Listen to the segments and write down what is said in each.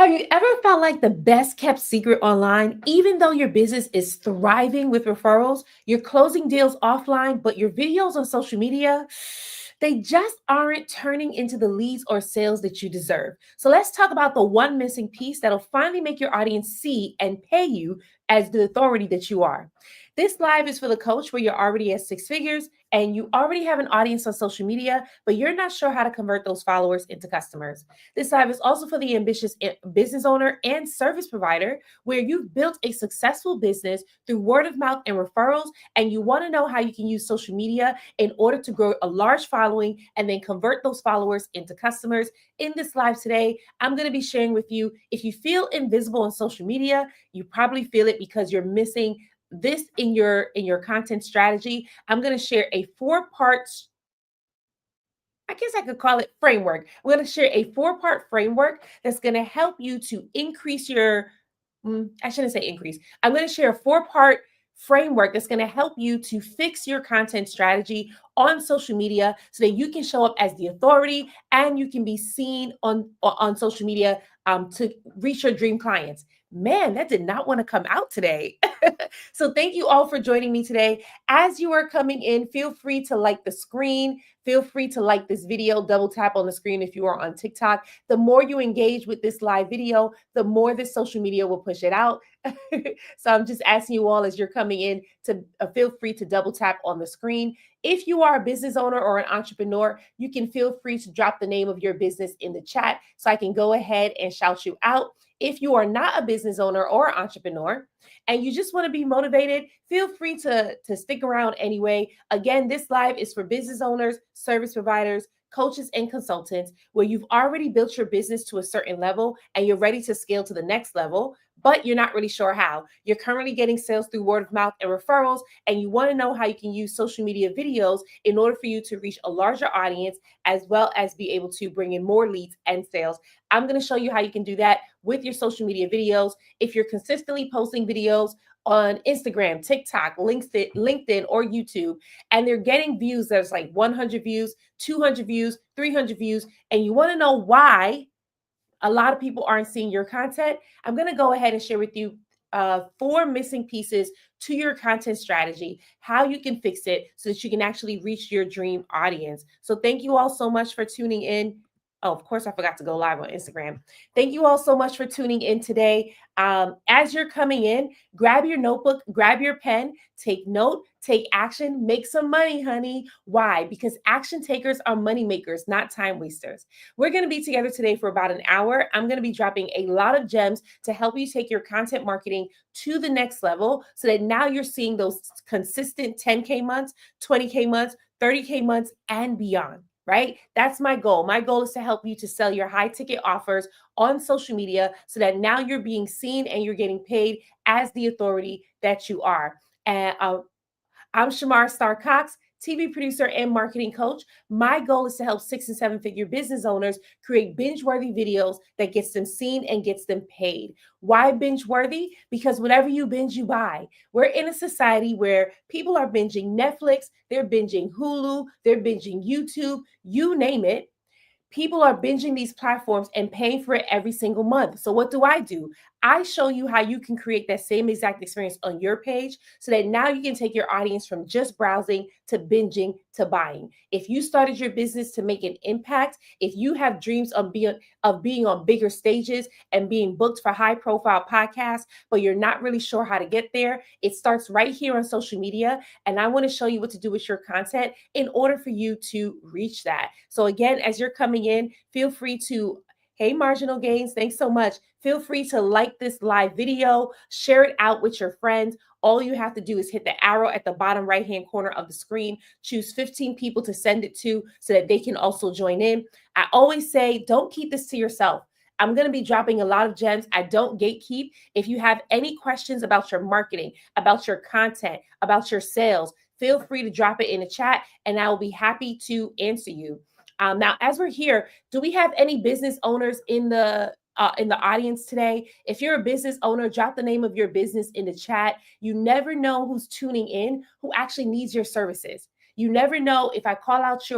Have you ever felt like the best kept secret online, even though your business is thriving with referrals? You're closing deals offline, but your videos on social media, they just aren't turning into the leads or sales that you deserve. So let's talk about the one missing piece that'll finally make your audience see and pay you as the authority that you are. This live is for the coach where you're already at six figures and you already have an audience on social media, but you're not sure how to convert those followers into customers. This live is also for the ambitious business owner and service provider where you've built a successful business through word of mouth and referrals, and you want to know how you can use social media in order to grow a large following and then convert those followers into customers. In this live today, I'm going to be sharing with you if you feel invisible on social media, you probably feel it because you're missing this in your content strategy. I'm going to share a four-part, I guess I could call it framework. We're going to share a four-part framework that's going to help you to increase your, I shouldn't say increase. I'm going to share a four-part framework that's going to help you to fix your content strategy on social media so that you can show up as the authority and you can be seen on social media to reach your dream clients. Man, that did not want to come out today. So thank you all for joining me today. As you are coming in, feel free to like the screen. Feel free to like this video, double tap on the screen if you are on TikTok. The more you engage with this live video, the more this social media will push it out. So I'm just asking you all as you're coming in to feel free to double tap on the screen. If you are a business owner or an entrepreneur, you can feel free to drop the name of your business in the chat so I can go ahead and shout you out. If you are not a business owner or entrepreneur and you just want to be motivated, feel free to stick around anyway. Again, this live is for business owners, service providers, coaches, and consultants where you've already built your business to a certain level and you're ready to scale to the next level, but you're not really sure how. You're currently getting sales through word of mouth and referrals, and you want to know how you can use social media videos in order for you to reach a larger audience as well as be able to bring in more leads and sales. I'm going to show you how you can do that with your social media videos. If you're consistently posting videos on Instagram, TikTok, LinkedIn, or YouTube, and they're getting views that's like 100 views, 200 views, 300 views, and you want to know why a lot of people aren't seeing your content, I'm going to go ahead and share with you four missing pieces to your content strategy, how you can fix it so that you can actually reach your dream audience. So thank you all so much for tuning in. Oh, of course, I forgot to go live on Instagram. Thank you all so much for tuning in today. As you're coming in, grab your notebook, grab your pen, take note, take action, make some money, honey. Why? Because action takers are money makers, not time wasters. We're going to be together today for about an hour. I'm going to be dropping a lot of gems to help you take your content marketing to the next level so that now you're seeing those consistent 10K months, 20K months, 30K months, and beyond. Right? That's my goal. My goal is to help you to sell your high ticket offers on social media so that now you're being seen and you're getting paid as the authority that you are. And I'm Shamar Star Cox, TV producer and marketing coach. My goal is to help 6 and 7 figure business owners create binge-worthy videos that gets them seen and gets them paid. Why binge-worthy? Because whatever you binge, you buy. We're in a society where people are binging Netflix, they're binging Hulu, they're binging YouTube, you name it. People are binging these platforms and paying for it every single month. So what do? I show you how you can create that same exact experience on your page so that now you can take your audience from just browsing to binging to buying. If you started your business to make an impact, if you have dreams of being on bigger stages and being booked for high profile podcasts, but you're not really sure how to get there, it starts right here on social media. And I want to show you what to do with your content in order for you to reach that. So again, as you're coming in, feel free to, hey, Marginal Gains, thanks so much. Feel free to like this live video, share it out with your friends. All you have to do is hit the arrow at the bottom right-hand corner of the screen, choose 15 people to send it to so that they can also join in. I always say, don't keep this to yourself. I'm going to be dropping a lot of gems. I don't gatekeep. If you have any questions about your marketing, about your content, about your sales, feel free to drop it in the chat and I will be happy to answer you. Now, as we're here, do we have any business owners in the audience today? If you're a business owner, drop the name of your business in the chat. You never know who's tuning in, who actually needs your services. You never know if I call out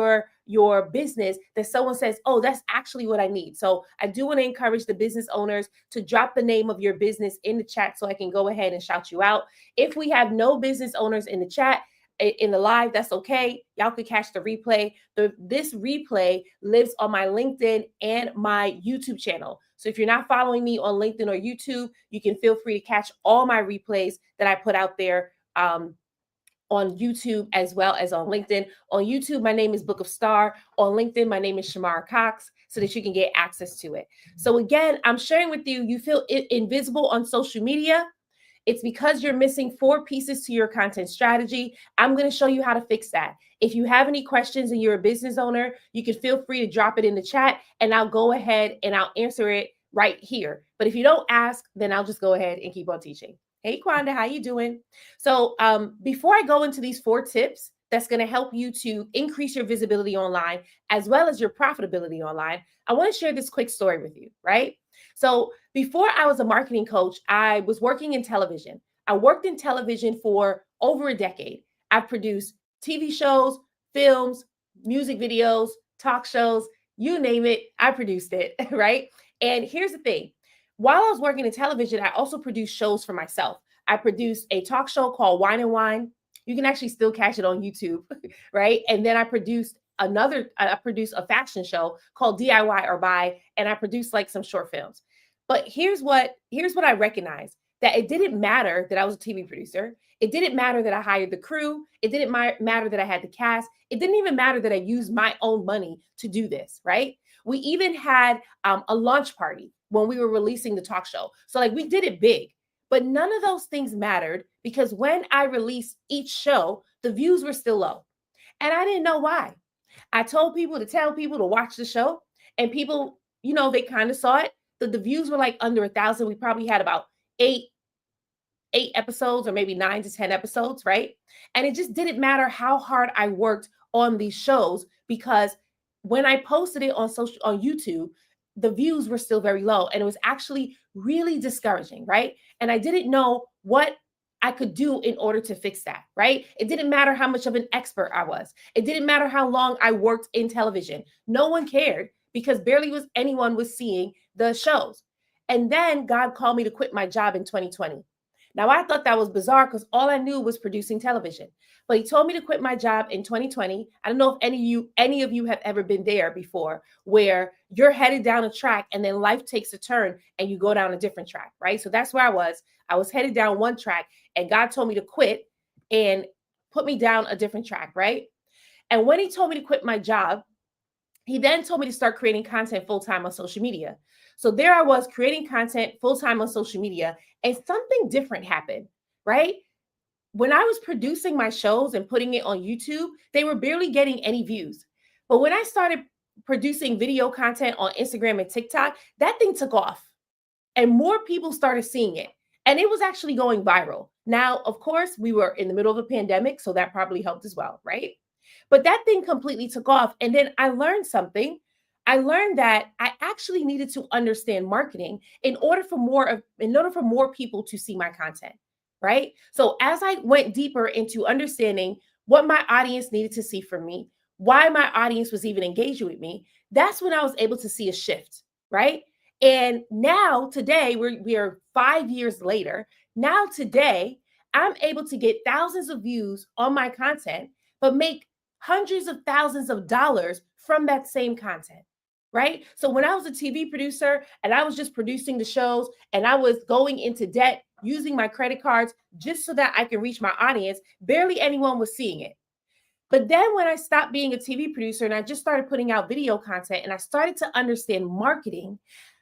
your business that someone says, oh, that's actually what I need. So I do want to encourage the business owners to drop the name of your business in the chat so I can go ahead and shout you out. If we have no business owners in the chat, in the live, that's okay. Y'all could catch the replay. This replay lives on my LinkedIn and my YouTube channel. So if you're not following me on LinkedIn or YouTube, you can feel free to catch all my replays that I put out there on YouTube as well as on LinkedIn. On YouTube, my name is Book of Star. On LinkedIn, my name is Shamara Cox, so that you can get access to it. So again, I'm sharing with you, you feel invisible on social media. It's because you're missing 4 pieces to your content strategy. I'm going to show you how to fix that. If you have any questions and you're a business owner, you can feel free to drop it in the chat and I'll go ahead and I'll answer it right here. But if you don't ask, then I'll just go ahead and keep on teaching. Hey, Kwanda, how you doing? So before I go into these 4 tips that's going to help you to increase your visibility online as well as your profitability online, I want to share this quick story with you, right? So before I was a marketing coach, I was working in television. I worked in television for over a decade. I've produced TV shows, films, music videos, talk shows, you name it, I produced it, right? And here's the thing. While I was working in television, I also produced shows for myself. I produced a talk show called Wine and Wine. You can actually still catch it on YouTube, right? And then I produced a fashion show called DIY or Buy, and I produced like some short films. But here's what I recognized, that it didn't matter that I was a TV producer. It didn't matter that I hired the crew. It didn't matter that I had the cast. It didn't even matter that I used my own money to do this, right? We even had a launch party when we were releasing the talk show. So like we did it big, but none of those things mattered because when I released each show, the views were still low. And I didn't know why. I told people to tell people to watch the show, and people, they kind of saw it. The views were like under 1,000. We probably had about eight episodes or maybe 9 to 10 episodes, right? And it just didn't matter how hard I worked on these shows because when I posted it on YouTube, the views were still very low and it was actually really discouraging, right? And I didn't know what I could do in order to fix that, right? It didn't matter how much of an expert I was. It didn't matter how long I worked in television. No one cared because barely anyone was seeing the shows. And then God called me to quit my job in 2020. Now, I thought that was bizarre because all I knew was producing television. But he told me to quit my job in 2020. I don't know if any of you have ever been there before, where you're headed down a track and then life takes a turn and you go down a different track, right? So that's where I was. I was headed down one track and God told me to quit and put me down a different track, right? And when he told me to quit my job, he then told me to start creating content full-time on social media. So there I was creating content full-time on social media, and something different happened, right? When I was producing my shows and putting it on YouTube, they were barely getting any views. But when I started producing video content on Instagram and TikTok, that thing took off and more people started seeing it. And it was actually going viral. Now, of course, we were in the middle of a pandemic, so that probably helped as well, right? But that thing completely took off. And then I learned something. I learned that I actually needed to understand marketing in order for more people to see my content, right? So as I went deeper into understanding what my audience needed to see from me, why my audience was even engaging with me, that's when I was able to see a shift, right? And now today, we are 5 years later. Now today, I'm able to get thousands of views on my content, but make hundreds of thousands of dollars from that same content, right? So when I was a TV producer and I was just producing the shows and I was going into debt using my credit cards just so that I can reach my audience, barely anyone was seeing it. But then when I stopped being a TV producer and I just started putting out video content and I started to understand marketing,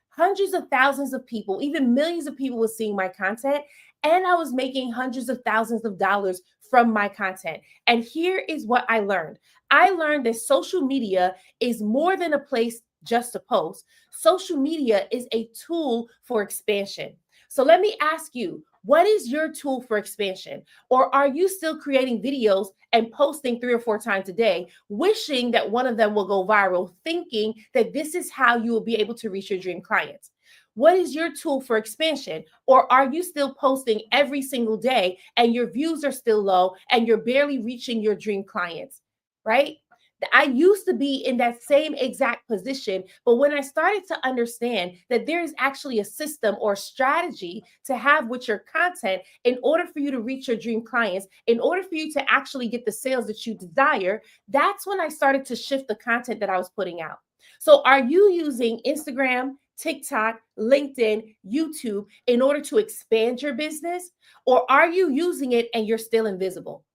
hundreds of thousands of people, even millions of people were seeing my content, and I was making hundreds of thousands of dollars from my content. And here is what I learned. I learned that social media is more than a place just to post. Social media is a tool for expansion. So let me ask you, what is your tool for expansion? Or are you still creating videos and posting 3 or 4 times a day, wishing that one of them will go viral, thinking that this is how you will be able to reach your dream clients? What is your tool for expansion? Or are you still posting every single day and your views are still low and you're barely reaching your dream clients? right? I used to be in that same exact position, but when I started to understand that there is actually a system or strategy to have with your content in order for you to reach your dream clients, in order for you to actually get the sales that you desire, that's when I started to shift the content that I was putting out. So, are you using Instagram, TikTok, LinkedIn, YouTube in order to expand your business? Or are you using it and you're still invisible?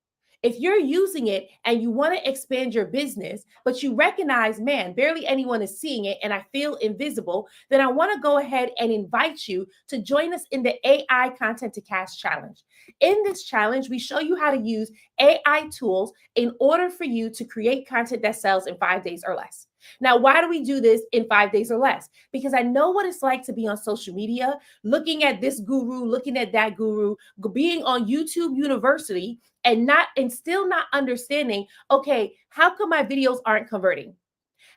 If you're using it and you want to expand your business, but you recognize, man, barely anyone is seeing it and I feel invisible, then I want to go ahead and invite you to join us in the AI Content to Cash Challenge. In this challenge, we show you how to use AI tools in order for you to create content that sells in 5 days or less. Now, why do we do this in 5 days or less? Because I know what it's like to be on social media, looking at this guru, looking at that guru, being on YouTube University, and still not understanding, okay, how come my videos aren't converting?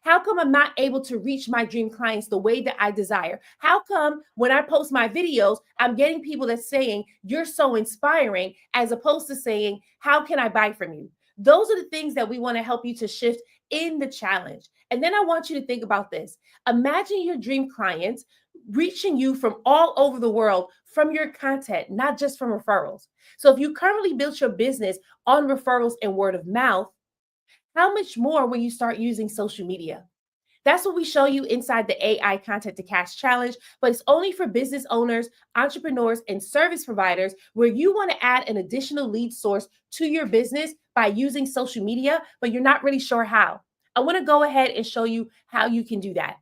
How come I'm not able to reach my dream clients the way that I desire? How come when I post my videos, I'm getting people that's saying, you're so inspiring, as opposed to saying, how can I buy from you? Those are the things that we want to help you to shift in the challenge. And then I want you to think about this. Imagine your dream clients reaching you from all over the world from your content, not just from referrals. So if you currently built your business on referrals and word of mouth, how much more when you start using social media? That's what we show you inside the AI Content to Cash Challenge, but it's only for business owners, entrepreneurs, and service providers where you want to add an additional lead source to your business by using social media, but you're not really sure how. I want to go ahead and show you how you can do that,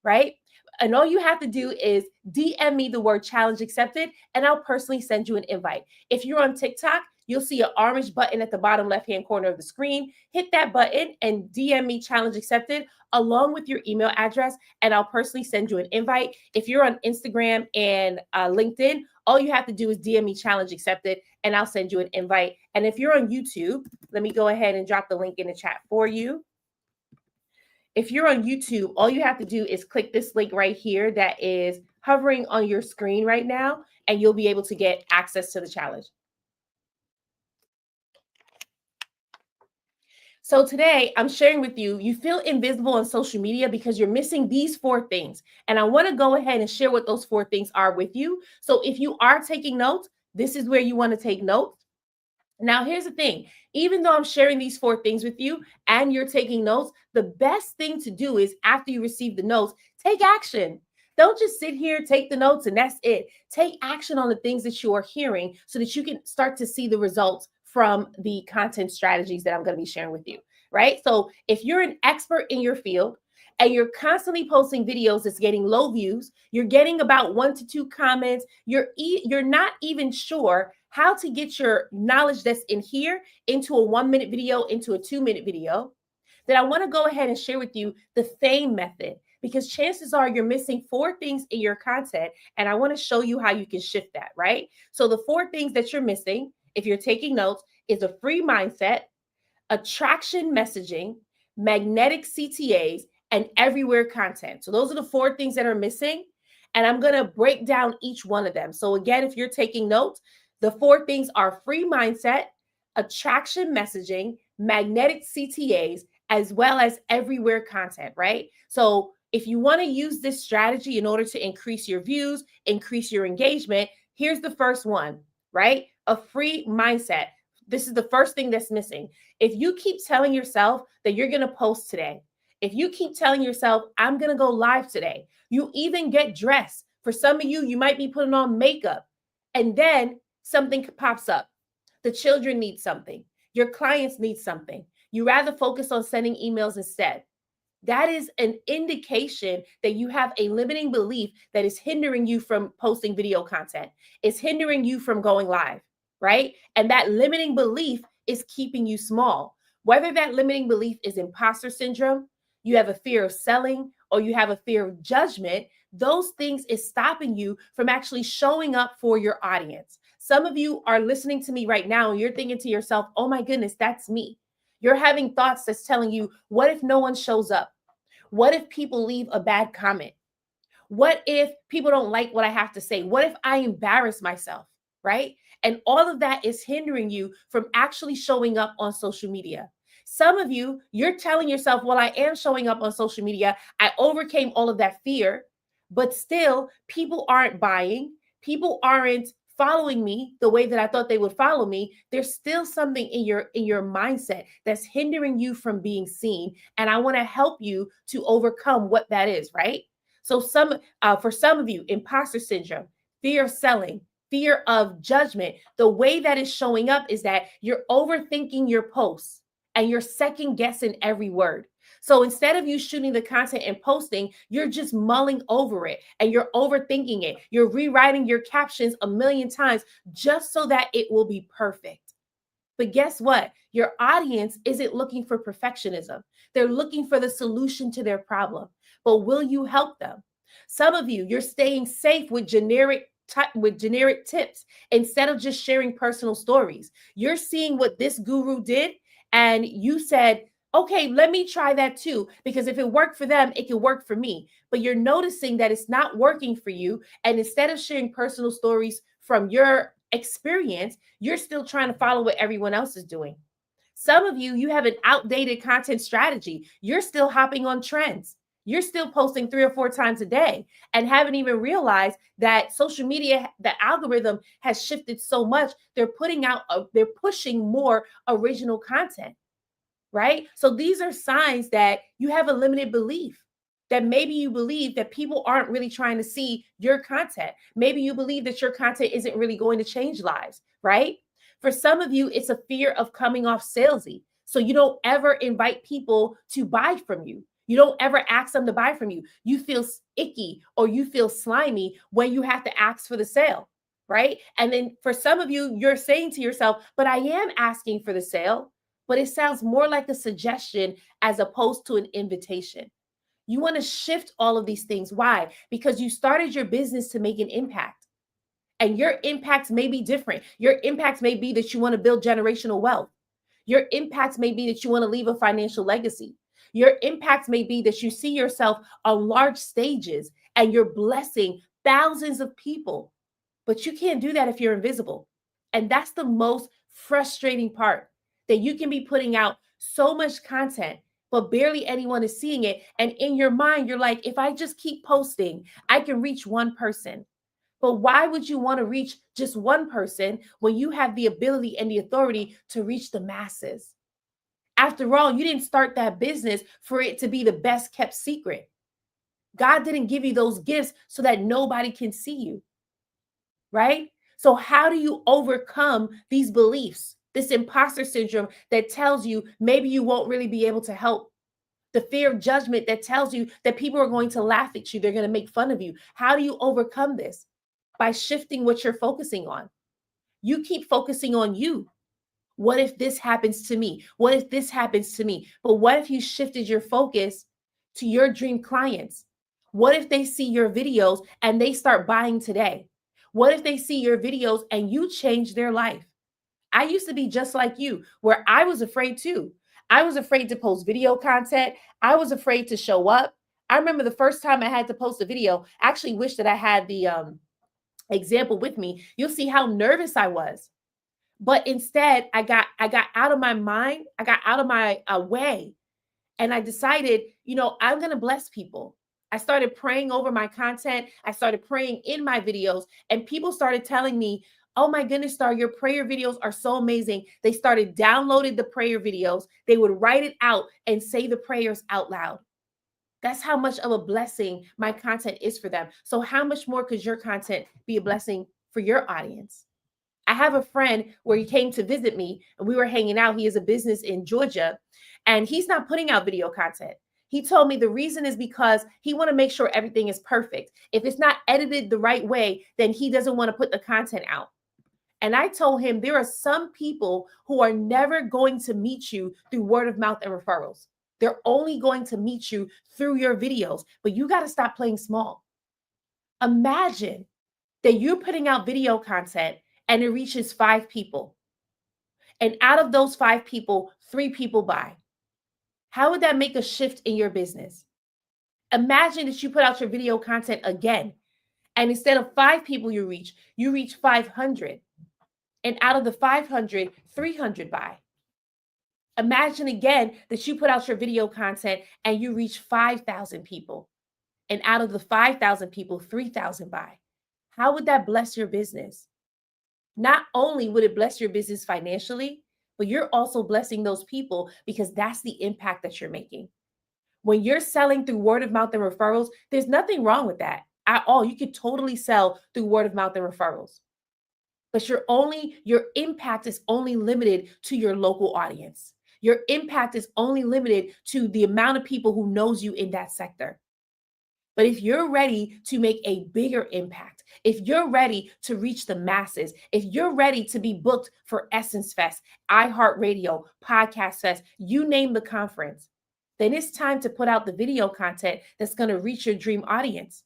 right? And all you have to do is DM me the word challenge accepted, and I'll personally send you an invite. If you're on TikTok, you'll see an orange button at the bottom left-hand corner of the screen. Hit that button and DM me challenge accepted along with your email address, and I'll personally send you an invite. If you're on Instagram and LinkedIn, all you have to do is DM me challenge accepted, and I'll send you an invite. And if you're on YouTube, let me go ahead and drop the link in the chat for you. If you're on YouTube, all you have to do is click this link right here that is hovering on your screen right now, and you'll be able to get access to the challenge. So today I'm sharing with you, you feel invisible on social media because you're missing these 4 things. And I want to go ahead and share what those 4 things are with you. So if you are taking notes, this is where you want to take notes. Now, here's the thing. Even though I'm sharing these 4 things with you and you're taking notes, the best thing to do is after you receive the notes, take action. Don't just sit here, take the notes, and that's it. Take action on the things that you are hearing so that you can start to see the results from the content strategies that I'm going to be sharing with you, right? So if you're an expert in your field, and you're constantly posting videos that's getting low views, you're getting about 1 to 2 comments, you're not even sure how to get your knowledge that's in here into a 1-minute video, into a 2-minute video, then I want to go ahead and share with you the FAME method, because chances are you're missing 4 things in your content, and I want to show you how you can shift that, right? So the 4 things that you're missing, if you're taking notes, is a free mindset, attraction messaging, magnetic CTAs, and everywhere content. So those are the 4 things that are missing. And I'm going to break down each one of them. So again, if you're taking notes, the 4 things are free mindset, attraction messaging, magnetic CTAs, as well as everywhere content, right? So if you want to use this strategy in order to increase your views, increase your engagement, here's the first one, right? A free mindset. This is the first thing that's missing. If you keep telling yourself that you're going to post today, if you keep telling yourself, I'm going to go live today, you even get dressed. For some of you, you might be putting on makeup, and then something pops up. The children need something. Your clients need something. You rather focus on sending emails instead. That is an indication that you have a limiting belief that is hindering you from posting video content. It's hindering you from going live, right? And that limiting belief is keeping you small. Whether that limiting belief is imposter syndrome, you have a fear of selling, or you have a fear of judgment, those things is stopping you from actually showing up for your audience. Some of you are listening to me right now and you're thinking to yourself, oh my goodness, that's me. You're having thoughts that's telling you, what if no one shows up? What if people leave a bad comment? What if people don't like what I have to say? What if I embarrass myself, right? And all of that is hindering you from actually showing up on social media. Some of you, you're telling yourself, well, I am showing up on social media. I overcame all of that fear, but still, people aren't buying. People aren't following me the way that I thought they would follow me. There's still something in your mindset that's hindering you from being seen, and I want to help you to overcome what that is, right? So for some of you, imposter syndrome, fear of selling, fear of judgment, the way that is showing up is that you're overthinking your posts and you're second guessing every word. So instead of you shooting the content and posting, you're just mulling over it and you're overthinking it. You're rewriting your captions a million times just so that it will be perfect. But guess what? Your audience isn't looking for perfectionism. They're looking for the solution to their problem. But will you help them? Some of you, you're staying safe with generic tips instead of just sharing personal stories. You're seeing what this guru did and you said, okay, let me try that too, because if it worked for them, it can work for me. But you're noticing that it's not working for you. And instead of sharing personal stories from your experience, you're still trying to follow what everyone else is doing. Some of you, you have an outdated content strategy. You're still hopping on trends. You're still posting 3 or 4 times a day and haven't even realized that social media, the algorithm has shifted so much. They're pushing more original content, right? So these are signs that you have a limited belief. That maybe you believe that people aren't really trying to see your content. Maybe you believe that your content isn't really going to change lives, right? For some of you, it's a fear of coming off salesy. So you don't ever invite people to buy from you. You don't ever ask them to buy from you. You feel icky or you feel slimy when you have to ask for the sale, right? And then for some of you, you're saying to yourself, but I am asking for the sale, but it sounds more like a suggestion as opposed to an invitation. You want to shift all of these things. Why? Because you started your business to make an impact. And your impacts may be different. Your impacts may be that you want to build generational wealth. Your impacts may be that you want to leave a financial legacy. Your impacts may be that you see yourself on large stages and you're blessing thousands of people. But you can't do that if you're invisible. And that's the most frustrating part, that you can be putting out so much content, but barely anyone is seeing it. And in your mind, you're like, if I just keep posting, I can reach one person. But why would you want to reach just one person when you have the ability and the authority to reach the masses? After all, you didn't start that business for it to be the best kept secret. God didn't give you those gifts so that nobody can see you, right? So, how do you overcome these beliefs, this imposter syndrome that tells you maybe you won't really be able to help? The fear of judgment that tells you that people are going to laugh at you, they're going to make fun of you. How do you overcome this? By shifting what you're focusing on. You keep focusing on you. What if this happens to me? What if this happens to me? But what if you shifted your focus to your dream clients? What if they see your videos and they start buying today? What if they see your videos and you change their life? I used to be just like you, where I was afraid too. I was afraid to post video content. I was afraid to show up. I remember the first time I had to post a video. I actually wish that I had the example with me. You'll see how nervous I was. But instead, I got out of my mind. I got out of my way, and I decided, I'm going to bless people. I started praying over my content. I started praying in my videos, and people started telling me, oh my goodness, Star, your prayer videos are so amazing. They started downloading the prayer videos. They would write it out and say the prayers out loud. That's how much of a blessing my content is for them. So how much more could your content be a blessing for your audience? I have a friend where he came to visit me and we were hanging out. He has a business in Georgia and he's not putting out video content. He told me the reason is because he want to make sure everything is perfect. If it's not edited the right way, then he doesn't want to put the content out. And I told him there are some people who are never going to meet you through word of mouth and referrals. They're only going to meet you through your videos, but you got to stop playing small. Imagine that you're putting out video content and it reaches 5 people. And out of those 5 people, 3 people buy. How would that make a shift in your business? Imagine that you put out your video content again, and instead of 5 people you reach 500. And out of the 500, 300 buy. Imagine again that you put out your video content and you reach 5,000 people. And out of the 5,000 people, 3,000 buy. How would that bless your business? Not only would it bless your business financially, but you're also blessing those people because that's the impact that you're making. When you're selling through word of mouth and referrals, there's nothing wrong with that at all. You could totally sell through word of mouth and referrals. But your impact is only limited to your local audience. Your impact is only limited to the amount of people who knows you in that sector. But if you're ready to make a bigger impact, if you're ready to reach the masses, if you're ready to be booked for Essence Fest, iHeartRadio, Podcast Fest, you name the conference, then it's time to put out the video content that's going to reach your dream audience.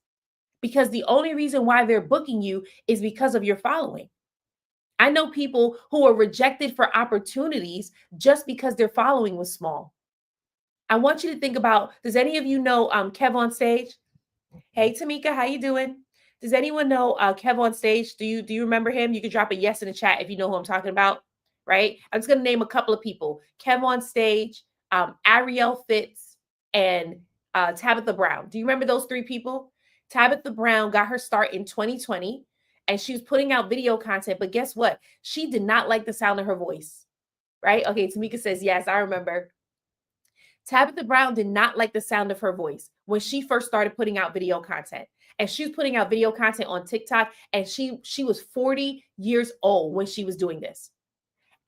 Because the only reason why they're booking you is because of your following. I know people who are rejected for opportunities just because their following was small. I want you to think about, does any of you know Kev on Stage? Hey Tamika, how you doing? Does anyone know Kev on Stage? Do you remember him? You can drop a yes in the chat if you know who I'm talking about, right? I'm just gonna name a couple of people: Kev on Stage, Ariel Fitz, and Tabitha Brown. Do you remember those three people? Tabitha Brown got her start in 2020, and she was putting out video content. But guess what? She did not like the sound of her voice, right? Okay, Tamika says yes. I remember. Tabitha Brown did not like the sound of her voice when she first started putting out video content. And she was putting out video content on TikTok, and she was 40 years old when she was doing this.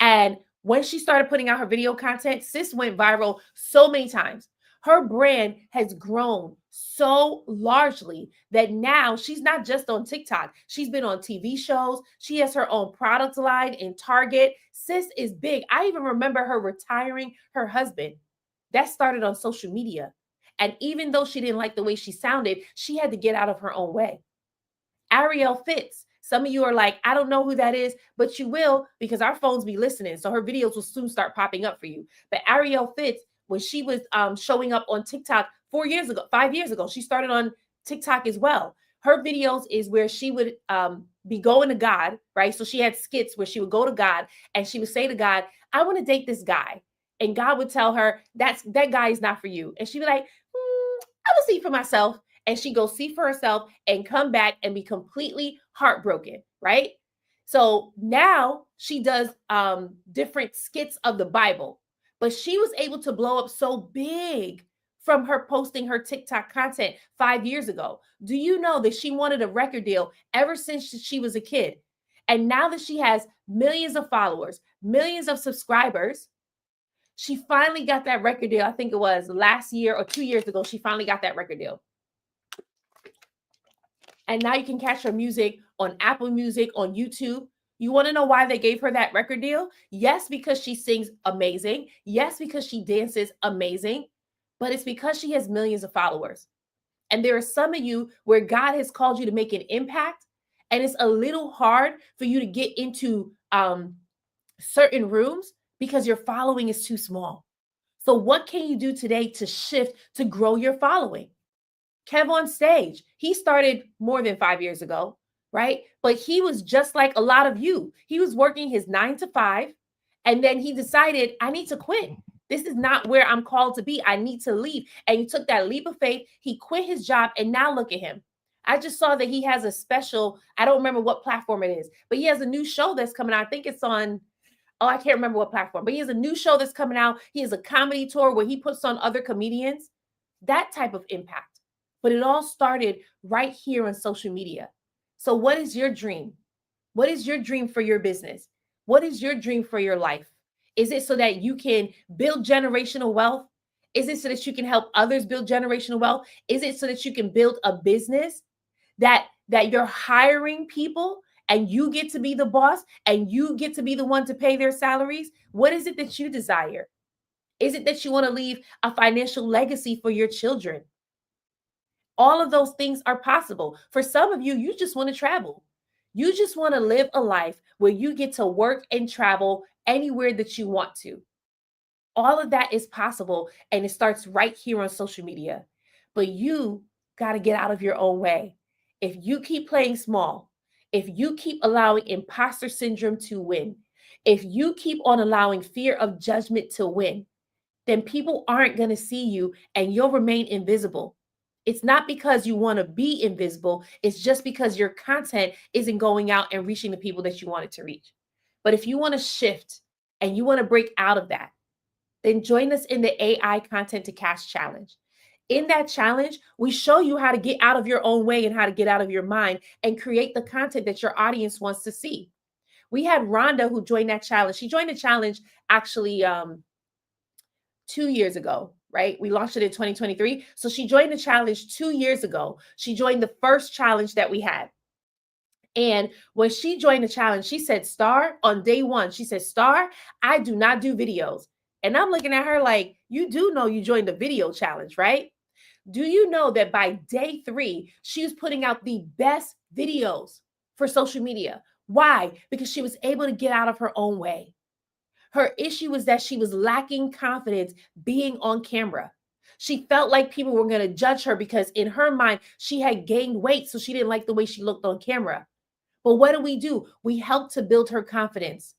And when she started putting out her video content, sis went viral so many times. Her brand has grown so largely that now she's not just on TikTok. She's been on TV shows. She has her own product line in Target. Sis is big. I even remember her retiring her husband. That started on social media. And even though she didn't like the way she sounded, she had to get out of her own way. Ariel Fitz. Some of you are like, I don't know who that is, but you will because our phones be listening. So her videos will soon start popping up for you. But Ariel Fitz, when she was showing up on TikTok 5 years ago, she started on TikTok as well. Her videos is where she would be going to God, right? So she had skits where she would go to God and she would say to God, I want to date this guy. And God would tell her, that guy is not for you. And she'd be like, I will see for myself. And she go see for herself and come back and be completely heartbroken, right? So now she does different skits of the Bible, but she was able to blow up so big from her posting her TikTok content 5 years ago. Do you know that she wanted a record deal ever since she was a kid? And now that she has millions of followers, millions of subscribers, she finally got that record deal. I think it was last year or 2 years ago. She finally got that record deal. And now you can catch her music on Apple Music, on YouTube. You want to know why they gave her that record deal? Yes, because she sings amazing. Yes, because she dances amazing. But it's because she has millions of followers. And there are some of you where God has called you to make an impact. And it's a little hard for you to get into certain rooms because your following is too small. So what can you do today to shift, to grow your following? Kev on Stage, he started more than 5 years ago, right? But he was just like a lot of you. He was working his 9 to 5, and then he decided, I need to quit. This is not where I'm called to be. I need to leave. And he took that leap of faith. He quit his job, and now look at him. I just saw that he has a special, I don't remember what platform it is, but he has a new show that's coming out. I think it's on, I can't remember what platform, but he has a new show that's coming out. He has a comedy tour where he puts on other comedians. That type of impact. But it all started right here on social media. So what is your dream? What is your dream for your business? What is your dream for your life? Is it so that you can build generational wealth? Is it so that you can help others build generational wealth? Is it so that you can build a business that you're hiring people and you get to be the boss and you get to be the one to pay their salaries? What is it that you desire? Is it that you want to leave a financial legacy for your children? All of those things are possible. For some of you, you just want to travel. You just want to live a life where you get to work and travel anywhere that you want to. All of that is possible, and it starts right here on social media. But you got to get out of your own way. If you keep playing small, if you keep allowing imposter syndrome to win, If you keep on allowing fear of judgment to win, then people aren't going to see you and you'll remain invisible. It's not because you want to be invisible, it's just because your content isn't going out and reaching the people that you want it to reach. But if you want to shift and you want to break out of that, then join us in the AI Content to Cash Challenge. In that challenge, we show you how to get out of your own way and how to get out of your mind and create the content that your audience wants to see. We had Rhonda who joined that challenge. She joined the challenge actually 2 years ago, right? We launched it in 2023. So she joined the challenge 2 years ago. She joined the first challenge that we had. And when she joined the challenge, she said, Star, on day one, she said, Star, I do not do videos. And I'm looking at her like, you do know you joined the video challenge, right? Do you know that by day 3, she was putting out the best videos for social media? Why? Because she was able to get out of her own way. Her issue was that she was lacking confidence being on camera. She felt like people were going to judge her because in her mind, she had gained weight, so she didn't like the way she looked on camera. But what do? We helped to build her confidence.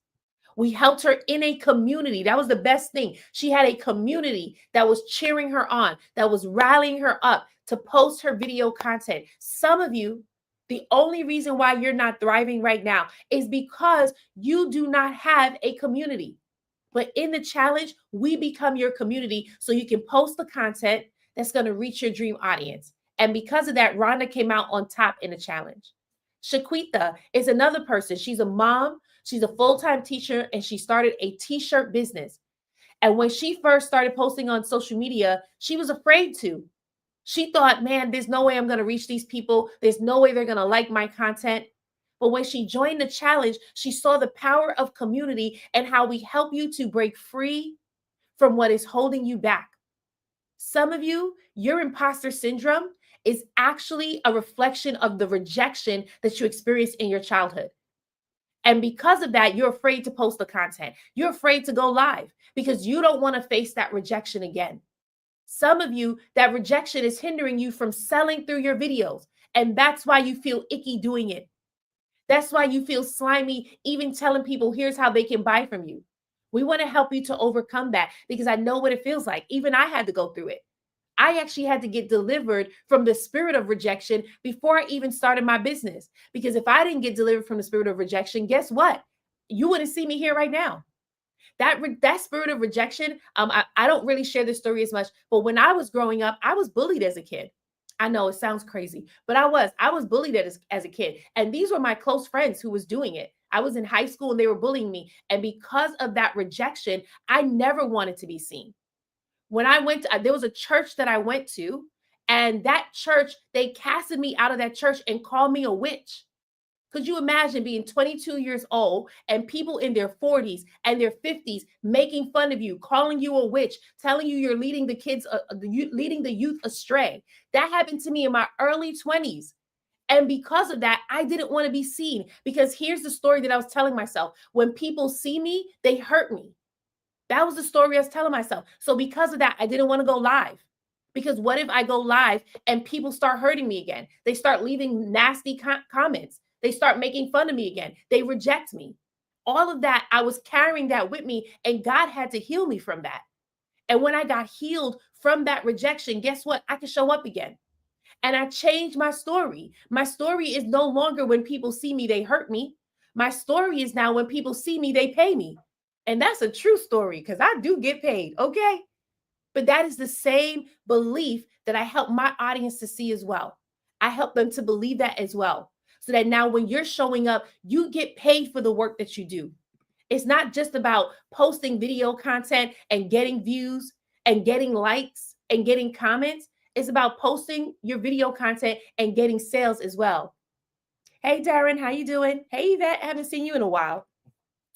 We helped her in a community. That was the best thing. She had a community that was cheering her on, that was rallying her up to post her video content. Some of you, the only reason why you're not thriving right now is because you do not have a community. But in the challenge, we become your community so you can post the content that's going to reach your dream audience. And because of that, Rhonda came out on top in the challenge. Shaquita is another person. She's a mom, she's a full-time teacher, and she started a t-shirt business. And when she first started posting on social media, she was afraid to. She thought, man, there's no way I'm going to reach these people. There's no way they're going to like my content. But when she joined the challenge, she saw the power of community and how we help you to break free from what is holding you back. Some of you, your imposter syndrome is actually a reflection of the rejection that you experienced in your childhood. And because of that, you're afraid to post the content. You're afraid to go live because you don't want to face that rejection again. Some of you, that rejection is hindering you from selling through your videos. And that's why you feel icky doing it. That's why you feel slimy, even telling people, here's how they can buy from you. We want to help you to overcome that because I know what it feels like. Even I had to go through it. I actually had to get delivered from the spirit of rejection before I even started my business. Because if I didn't get delivered from the spirit of rejection, guess what? You wouldn't see me here right now. That spirit of rejection, I don't really share this story as much, but when I was growing up, I was bullied as a kid. I know it sounds crazy, but I was bullied as a kid. And these were my close friends who was doing it. I was in high school and they were bullying me. And because of that rejection, I never wanted to be seen. When I went to, there was a church that I went to, and that church, they casted me out of that church and called me a witch. Could you imagine being 22 years old and people in their 40s and their 50s making fun of you, calling you a witch, telling you you're leading the kids, leading the youth astray? That happened to me in my early 20s. And because of that, I didn't want to be seen because here's the story that I was telling myself. When people see me, they hurt me. That was the story I was telling myself. So because of that, I didn't want to go live. Because what if I go live and people start hurting me again? They start leaving nasty comments. They start making fun of me again. They reject me. All of that, I was carrying that with me, and God had to heal me from that. And when I got healed from that rejection, guess what? I could show up again. And I changed my story. My story is no longer when people see me, they hurt me. My story is now when people see me, they pay me. And that's a true story because I do get paid, okay? But that is the same belief that I help my audience to see as well. I help them to believe that as well. So that now when you're showing up, you get paid for the work that you do. It's not just about posting video content and getting views and getting likes and getting comments. It's about posting your video content and getting sales as well. Hey, Darren, how you doing? Hey, Yvette, haven't seen you in a while,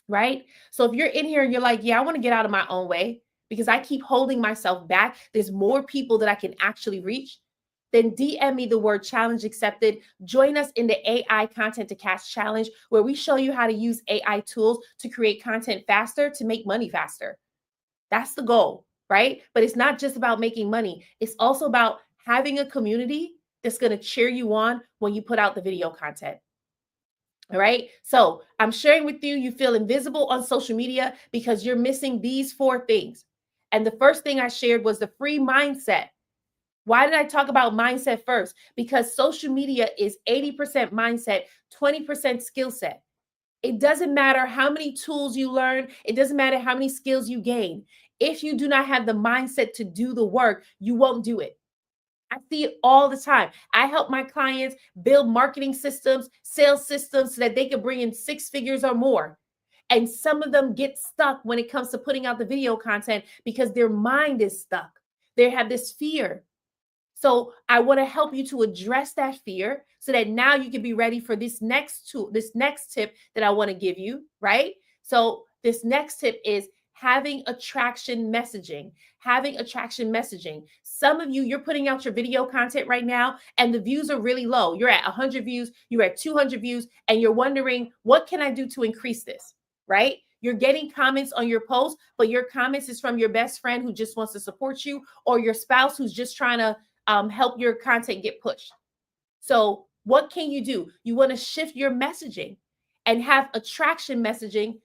right? So if you're in here and you're like, yeah, I want to get out of my own way because I keep holding myself back, there's more people that I can actually reach, then DM me the word challenge accepted. Join us in the AI Content to Cash Challenge, where we show you how to use AI tools to create content faster, to make money faster. That's the goal, right? But it's not just about making money. It's also about having a community that's going to cheer you on when you put out the video content. All right. So I'm sharing with you, you feel invisible on social media because you're missing these four things. And the first thing I shared was the free mindset. Why did I talk about mindset first? Because social media is 80% mindset, 20% skill set. It doesn't matter how many tools you learn, it doesn't matter how many skills you gain. If you do not have the mindset to do the work, you won't do it. I see it all the time. I help my clients build marketing systems, sales systems so that they can bring in six figures or more. And some of them get stuck when it comes to putting out the video content because their mind is stuck. They have this fear. So I want to help you to address that fear so that now you can be ready for this next tool, this next tip that I want to give you, right? So this next tip is having attraction messaging. Having attraction messaging. Some of you, you're putting out your video content right now and the views are really low. You're at 100 views, you're at 200 views, and you're wondering, what can I do to increase this, right? You're getting comments on your post, but your comments is from your best friend who just wants to support you, or your spouse who's just trying to help your content get pushed. So, what can you do? You want to shift your messaging and have attraction messaging.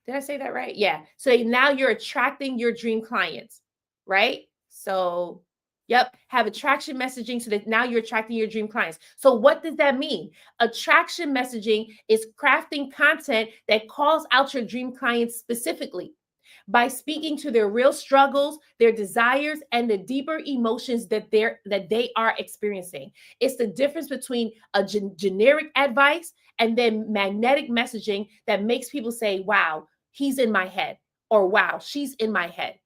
Did I say that right? Yeah. So now you're attracting your dream clients, right? So, yep, have attraction messaging so that now you're attracting your dream clients. So, what does that mean? Attraction messaging is crafting content that calls out your dream clients specifically by speaking to their real struggles, their desires, and the deeper emotions that they are experiencing. It's the difference between a generic advice and then magnetic messaging that makes people say, "Wow, he's in my head," or "Wow, she's in my head."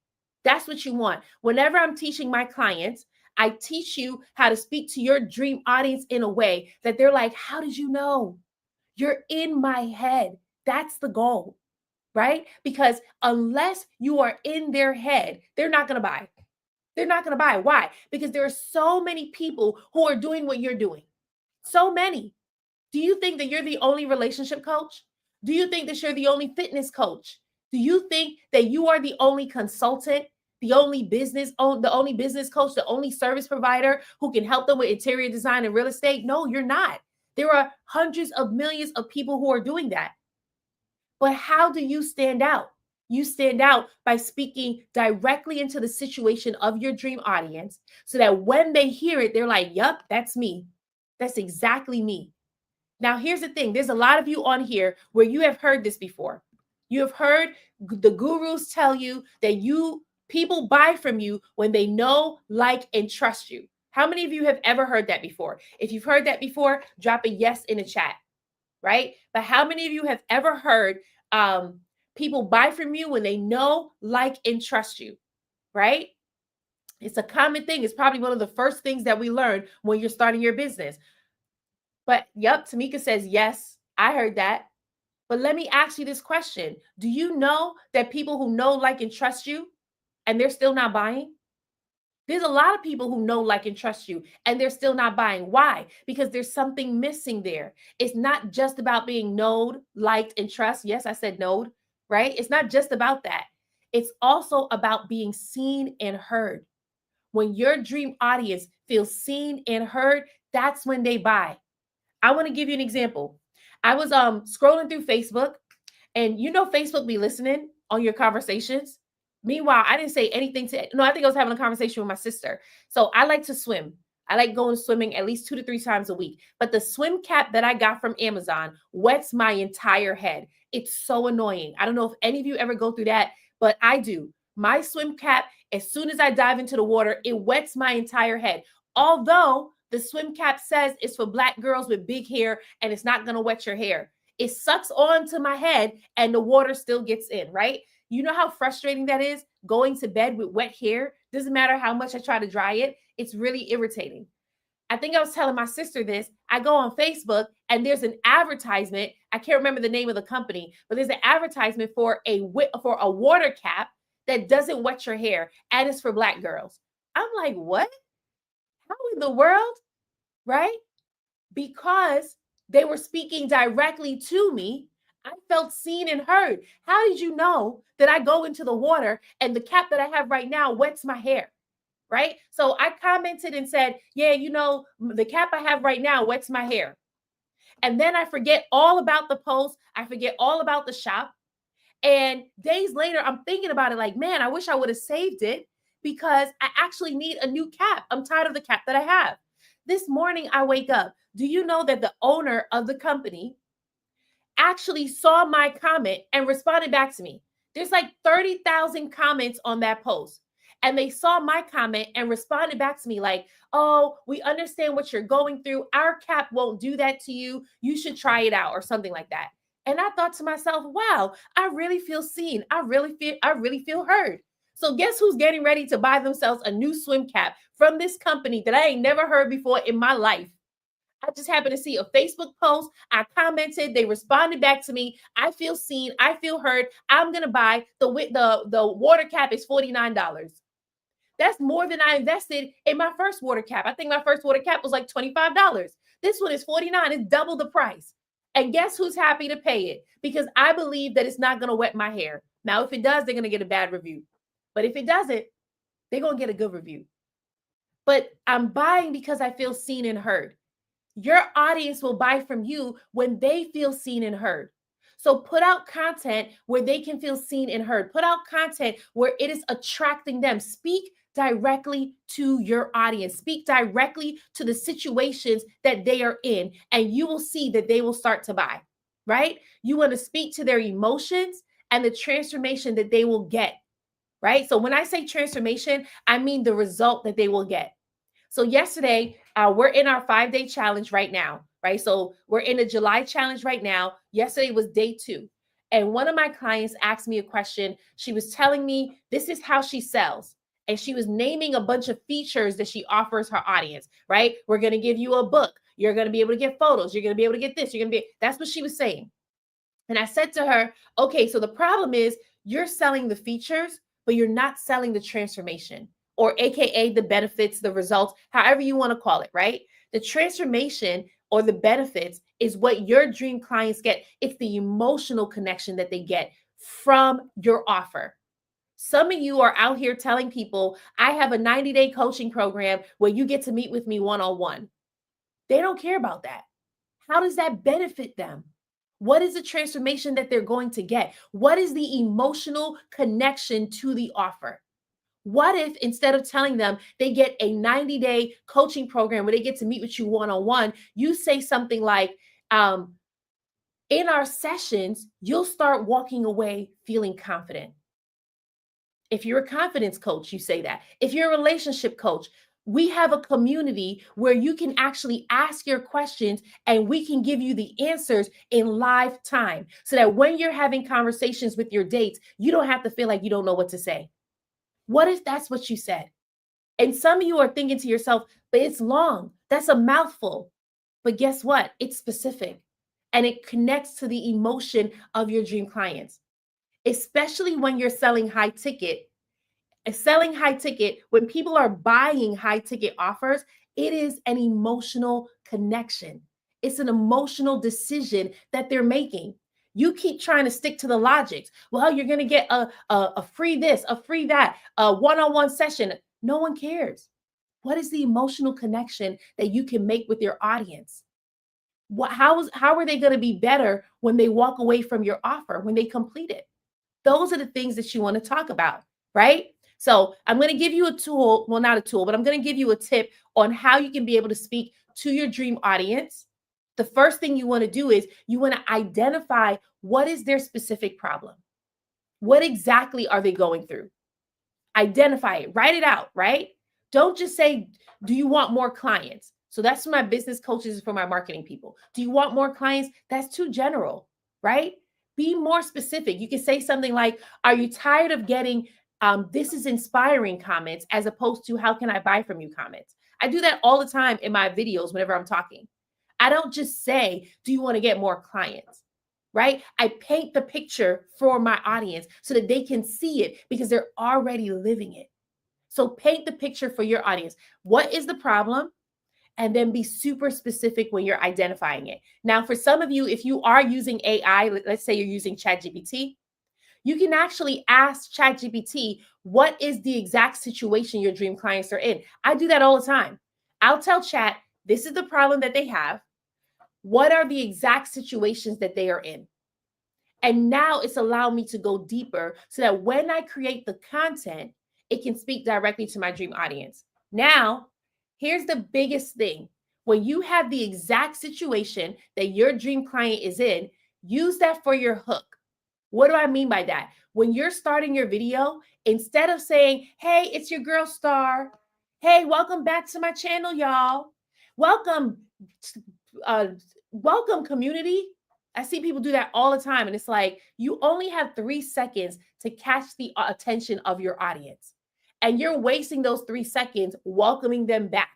That's what you want. Whenever I'm teaching my clients, I teach you how to speak to your dream audience in a way that they're like, "How did you know? You're in my head." That's the goal, right? Because unless you are in their head, they're not going to buy. They're not going to buy. Why? Because there are so many people who are doing what you're doing. So many. Do you think that you're the only relationship coach? Do you think that you're the only fitness coach? Do you think that you are the only consultant, the only business coach, the only service provider who can help them with interior design and real estate? No, you're not. There are hundreds of millions of people who are doing that. But how do you stand out? You stand out by speaking directly into the situation of your dream audience so that when they hear it, they're like, "Yup, that's me. That's exactly me." Now, here's the thing, there's a lot of you on here where you have heard this before. You have heard the gurus tell you that people buy from you when they know, like, and trust you. How many of you have ever heard that before? If you've heard that before, drop a yes in the chat, right? But how many of you have ever heard people buy from you when they know, like, and trust you, right? It's a common thing. It's probably one of the first things that we learn when you're starting your business. But yep, Tamika says, yes, I heard that. But let me ask you this question. Do you know that people who know, like, and trust you and they're still not buying? There's a lot of people who know, like, and trust you, and they're still not buying. Why? Because there's something missing there. It's not just about being known, liked, and trust. Yes, I said known, right? It's not just about that. It's also about being seen and heard. When your dream audience feels seen and heard, that's when they buy. I want to give you an example. I was scrolling through Facebook, and Facebook be listening on your conversations. Meanwhile, I didn't say anything to no, I think I was having a conversation with my sister. So I like to swim. I like going swimming at least 2 to 3 times a week. But the swim cap that I got from Amazon wets my entire head. It's so annoying. I don't know if any of you ever go through that, but I do. My swim cap, as soon as I dive into the water, it wets my entire head. Although the swim cap says it's for Black girls with big hair and it's not going to wet your hair. It sucks onto my head and the water still gets in, right? You know how frustrating that is? Going to bed with wet hair. Doesn't matter how much I try to dry it. It's really irritating. I think I was telling my sister this. I go on Facebook and there's an advertisement. I can't remember the name of the company, but there's an advertisement for a water cap that doesn't wet your hair and it's for Black girls. I'm like, what? How in the world? Right? Because they were speaking directly to me. I felt seen and heard. How did you know that I go into the water and the cap that I have right now wets my hair? Right? So I commented and said, yeah, the cap I have right now wets my hair. And then I forget all about the post. I forget all about the shop. And days later, I'm thinking about it like, man, I wish I would have saved it because I actually need a new cap. I'm tired of the cap that I have. This morning, I wake up. Do you know that the owner of the company actually saw my comment and responded back to me? There's like 30,000 comments on that post. And they saw my comment and responded back to me like, oh, we understand what you're going through. Our cap won't do that to you. You should try it out or something like that. And I thought to myself, wow, I really feel seen. I really feel heard. So guess who's getting ready to buy themselves a new swim cap from this company that I ain't never heard before in my life? I just happened to see a Facebook post. I commented. They responded back to me. I feel seen. I feel heard. I'm gonna buy the water cap is $49. That's more than I invested in my first water cap. I think my first water cap was like $25. This one is $49. It's double the price. And guess who's happy to pay it? Because I believe that it's not gonna wet my hair. Now, if it does, they're gonna get a bad review. But if it doesn't, they're gonna get a good review. But I'm buying because I feel seen and heard. Your audience will buy from you when they feel seen and heard. So put out content where they can feel seen and heard. Put out content where it is attracting them. Speak directly to your audience. Speak directly to the situations that they are in, and you will see that they will start to buy, right? You want to speak to their emotions and the transformation that they will get, right? So when I say transformation, I mean the result that they will get. So yesterday, we're in our 5-day challenge right now, right? So we're in a July challenge right now. Yesterday was day 2. And one of my clients asked me a question. She was telling me this is how she sells. And she was naming a bunch of features that she offers her audience, right? We're going to give you a book. You're going to be able to get photos. You're going to be able to get this. That's what she was saying. And I said to her, okay, so the problem is you're selling the features, but you're not selling the transformation, or AKA the benefits, the results, however you want to call it, right? The transformation or the benefits is what your dream clients get. It's the emotional connection that they get from your offer. Some of you are out here telling people, I have a 90-day coaching program where you get to meet with me one-on-one. They don't care about that. How does that benefit them? What is the transformation that they're going to get? What is the emotional connection to the offer? What if instead of telling them they get a 90-day coaching program where they get to meet with you one-on-one, you say something like, in our sessions, you'll start walking away feeling confident. If you're a confidence coach, you say that. If you're a relationship coach, we have a community where you can actually ask your questions and we can give you the answers in live time so that when you're having conversations with your dates, you don't have to feel like you don't know what to say. What if that's what you said? And some of you are thinking to yourself, but it's long. That's a mouthful. But guess what? It's specific and it connects to the emotion of your dream clients, especially when you're selling high ticket. Selling high ticket, when people are buying high ticket offers, it is an emotional connection. It's an emotional decision that they're making. You keep trying to stick to the logics. Well, you're going to get a free this, a free that, a one-on-one session. No one cares. What is the emotional connection that you can make with your audience? How are they going to be better when they walk away from your offer, when they complete it? Those are the things that you want to talk about, right? So I'm going to give you a tool, well, not a tool, but I'm going to give you a tip on how you can be able to speak to your dream audience. The first thing you want to do is you want to identify what is their specific problem. What exactly are they going through? Identify it, write it out, right? Don't just say, do you want more clients? So that's for my business coaches, for my marketing people. Do you want more clients? That's too general, right? Be more specific. You can say something like, are you tired of getting this is inspiring comments as opposed to how can I buy from you comments? I do that all the time in my videos whenever I'm talking. I don't just say, do you want to get more clients? Right? I paint the picture for my audience so that they can see it because they're already living it. So paint the picture for your audience. What is the problem? And then be super specific when you're identifying it. Now, for some of you, if you are using AI, let's say you're using ChatGPT, you can actually ask ChatGPT, what is the exact situation your dream clients are in? I do that all the time. I'll tell Chat, this is the problem that they have. What are the exact situations that they are in? And now it's allowed me to go deeper so that when I create the content, it can speak directly to my dream audience. Now, here's the biggest thing. When you have the exact situation that your dream client is in, use that for your hook. What do I mean by that? When you're starting your video, instead of saying, hey, it's your girl Star. Hey, welcome back to my channel, y'all. Welcome, uh, welcome, community. I see people do that all the time. And it's like, you only have 3 seconds to catch the attention of your audience. And you're wasting those 3 seconds welcoming them back.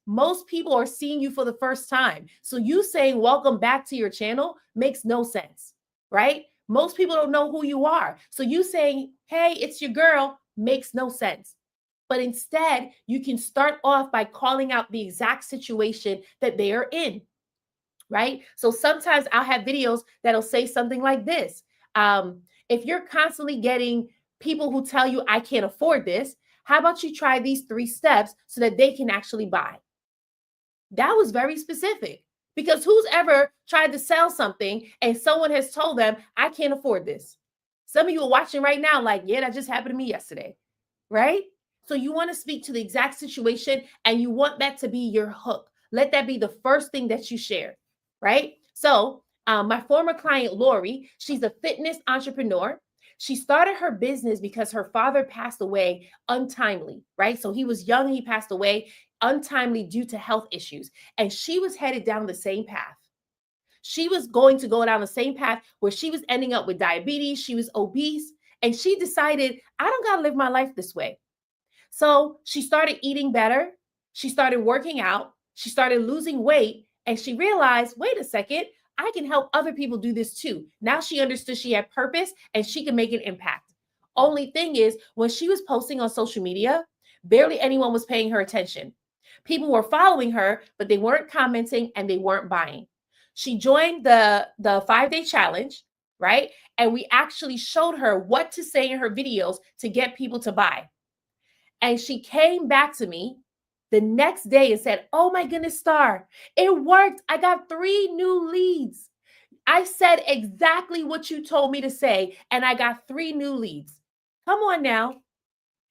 Most people are seeing you for the first time. So you saying welcome back to your channel makes no sense, right? Most people don't know who you are. So you saying, hey, it's your girl makes no sense. But instead, you can start off by calling out the exact situation that they are in, right? So sometimes I'll have videos that'll say something like this. If you're constantly getting people who tell you, I can't afford this, how about you try these 3 steps so that they can actually buy? That was very specific, because who's ever tried to sell something and someone has told them, I can't afford this? Some of you are watching right now like, yeah, that just happened to me yesterday, right? So you want to speak to the exact situation and you want that to be your hook. Let that be the first thing that you share, right? So my former client, Lori, she's a fitness entrepreneur. She started her business because her father passed away untimely, right? So he was young, he passed away untimely due to health issues. And she was headed down the same path. She was going to go down the same path where she was ending up with diabetes. She was obese. And she decided, I don't got to live my life this way. So she started eating better. She started working out. She started losing weight. And she realized, wait a second, I can help other people do this too. Now she understood she had purpose and she can make an impact. Only thing is, when she was posting on social media, barely anyone was paying her attention. People were following her, but they weren't commenting and they weren't buying. She joined the 5-day challenge, right? And we actually showed her what to say in her videos to get people to buy. And she came back to me the next day and said, oh my goodness, Star, it worked. I got 3 new leads. I said exactly what you told me to say, and I got 3 new leads. Come on now.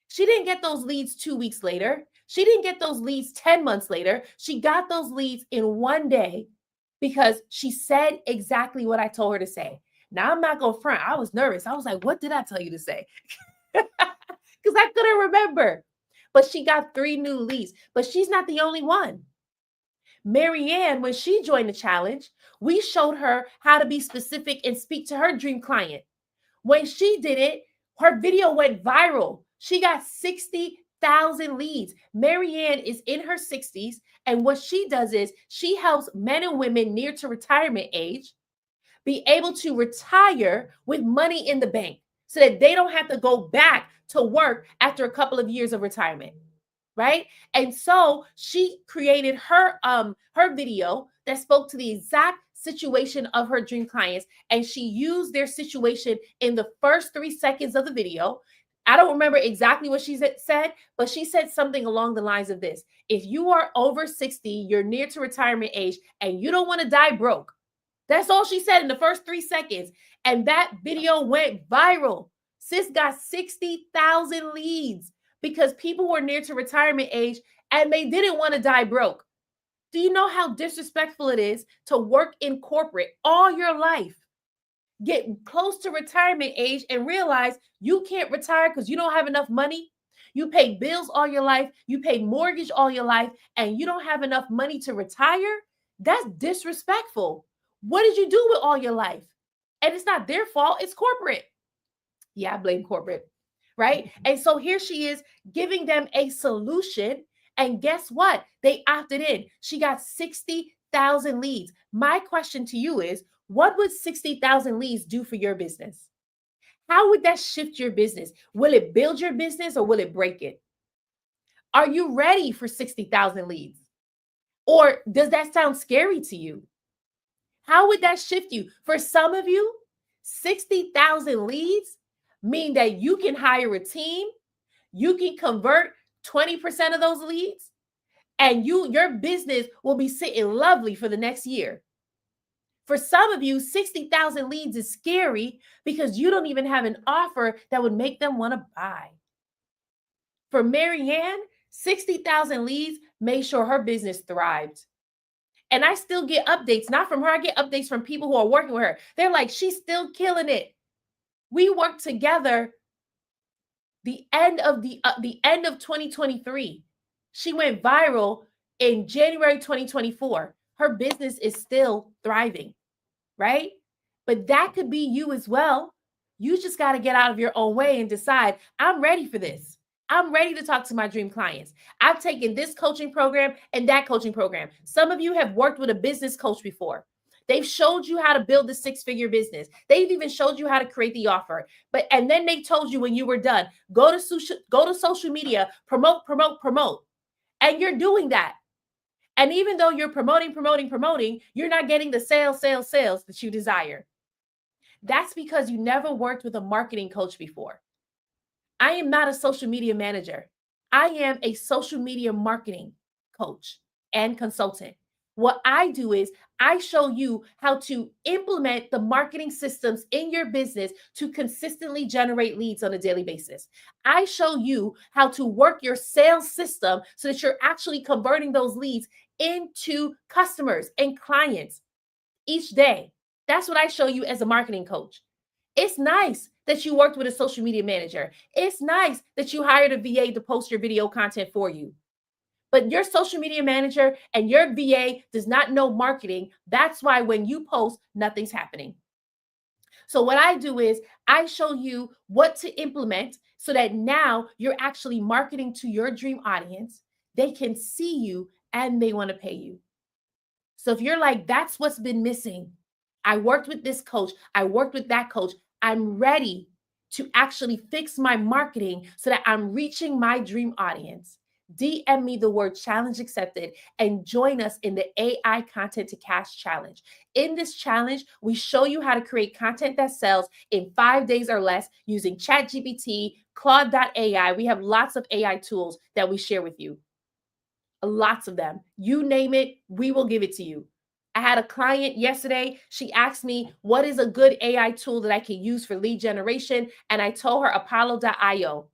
She didn't get those leads 2 weeks later. She didn't get those leads 10 months later. She got those leads in one day because she said exactly what I told her to say. Now, I'm not going to front. I was nervous. I was like, what did I tell you to say? Because I couldn't remember. But she got 3 new leads. But she's not the only one. Marianne, when she joined the challenge, we showed her how to be specific and speak to her dream client. When she did it, her video went viral. She got 60,000 leads. Marianne is in her 60s. And what she does is she helps men and women near to retirement age be able to retire with money in the bank so that they don't have to go back to work after a couple of years of retirement, right? And so she created her video that spoke to the exact situation of her dream clients, and she used their situation in the first 3 seconds of the video. I don't remember exactly what she said, but she said something along the lines of this: if you are over 60, you're near to retirement age, and you don't want to die broke. That's all she said in the first 3 seconds. And that video went viral. Sis got 60,000 leads because people were near to retirement age and they didn't want to die broke. Do you know how disrespectful it is to work in corporate all your life, get close to retirement age, and realize you can't retire because you don't have enough money? You pay bills all your life, you pay mortgage all your life, and you don't have enough money to retire? That's disrespectful. What did you do with all your life? And it's not their fault, it's corporate. Yeah, I blame corporate, right? And so here she is giving them a solution. And guess what? They opted in. She got 60,000 leads. My question to you is, what would 60,000 leads do for your business? How would that shift your business? Will it build your business or will it break it? Are you ready for 60,000 leads? Or does that sound scary to you? How would that shift you? For some of you, 60,000 leads mean that you can hire a team, you can convert 20% of those leads, and your business will be sitting lovely for the next year. For some of you, 60,000 leads is scary because you don't even have an offer that would make them want to buy. For Marianne, 60,000 leads made sure her business thrived. And I still get updates, not from her. I get updates from people who are working with her. They're like, she's still killing it. We worked together the end of 2023. She went viral in January 2024. Her business is still thriving, right? But that could be you as well. You just got to get out of your own way and decide, I'm ready for this. I'm ready to talk to my dream clients. I've taken this coaching program and that coaching program. Some of you have worked with a business coach before. They've showed you how to build the six-figure business. They've even showed you how to create the offer. And then they told you when you were done, go to social media, promote, promote, promote. And you're doing that. And even though you're promoting, you're not getting the sales that you desire. That's because you never worked with a marketing coach before. I am not a social media manager. I am a social media marketing coach and consultant. What I do is I show you how to implement the marketing systems in your business to consistently generate leads on a daily basis. I show you how to work your sales system so that you're actually converting those leads into customers and clients each day. That's what I show you as a marketing coach. It's nice that you worked with a social media manager. It's nice that you hired a VA to post your video content for you. But your social media manager and your VA does not know marketing. That's why when you post, nothing's happening. So what I do is I show you what to implement so that now you're actually marketing to your dream audience. They can see you and they want to pay you. So if you're like, that's what's been missing. I worked with this coach. I worked with that coach. I'm ready to actually fix my marketing so that I'm reaching my dream audience. DM me the word challenge accepted and join us in the AI Content to Cash Challenge. In this challenge, we show you how to create content that sells in 5 days or less using ChatGPT, Claude.ai. We have lots of AI tools that we share with you. Lots of them. You name it, we will give it to you. I had a client yesterday. She asked me, what is a good AI tool that I can use for lead generation? And I told her Apollo.io.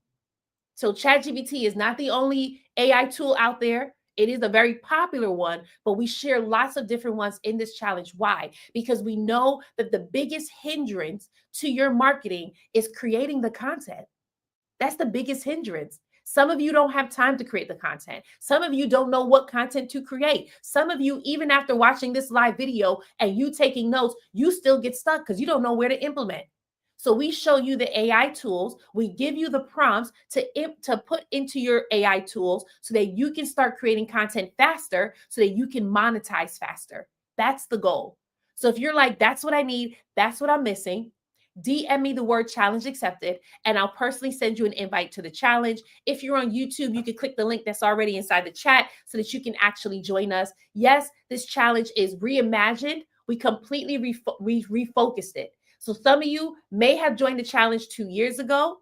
So ChatGPT is not the only AI tool out there. It is a very popular one, but we share lots of different ones in this challenge. Why? Because we know that the biggest hindrance to your marketing is creating the content. That's the biggest hindrance. Some of you don't have time to create the content. Some of you don't know what content to create. Some of you, even after watching this live video and you taking notes, you still get stuck because you don't know where to implement. So we show you the AI tools. We give you the prompts to put into your AI tools so that you can start creating content faster so that you can monetize faster. That's the goal. So if you're like, that's what I need, that's what I'm missing, DM me the word challenge accepted, and I'll personally send you an invite to the challenge. If you're on YouTube, you can click the link that's already inside the chat so that you can actually join us. Yes, this challenge is reimagined. We completely refocused it. So some of you may have joined the challenge 2 years ago,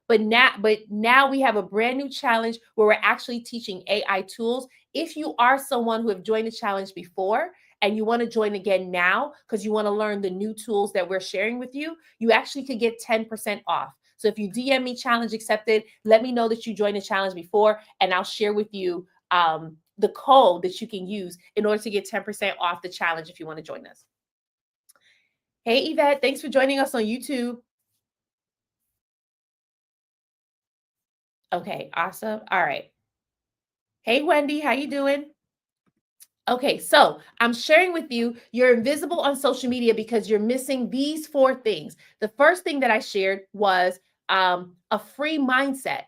but now we have a brand new challenge where we're actually teaching AI tools. If you are someone who have joined the challenge before and you want to join again now because you want to learn the new tools that we're sharing with you, you actually could get 10% off. So if you DM me challenge accepted, let me know that you joined the challenge before, and I'll share with you the code that you can use in order to get 10% off the challenge if you want to join us. Hey, Yvette, thanks for joining us on YouTube. Okay, awesome. All right. Hey, Wendy, how you doing? Okay, so I'm sharing with you, you're invisible on social media because you're missing these 4 things. The first thing that I shared was a free mindset.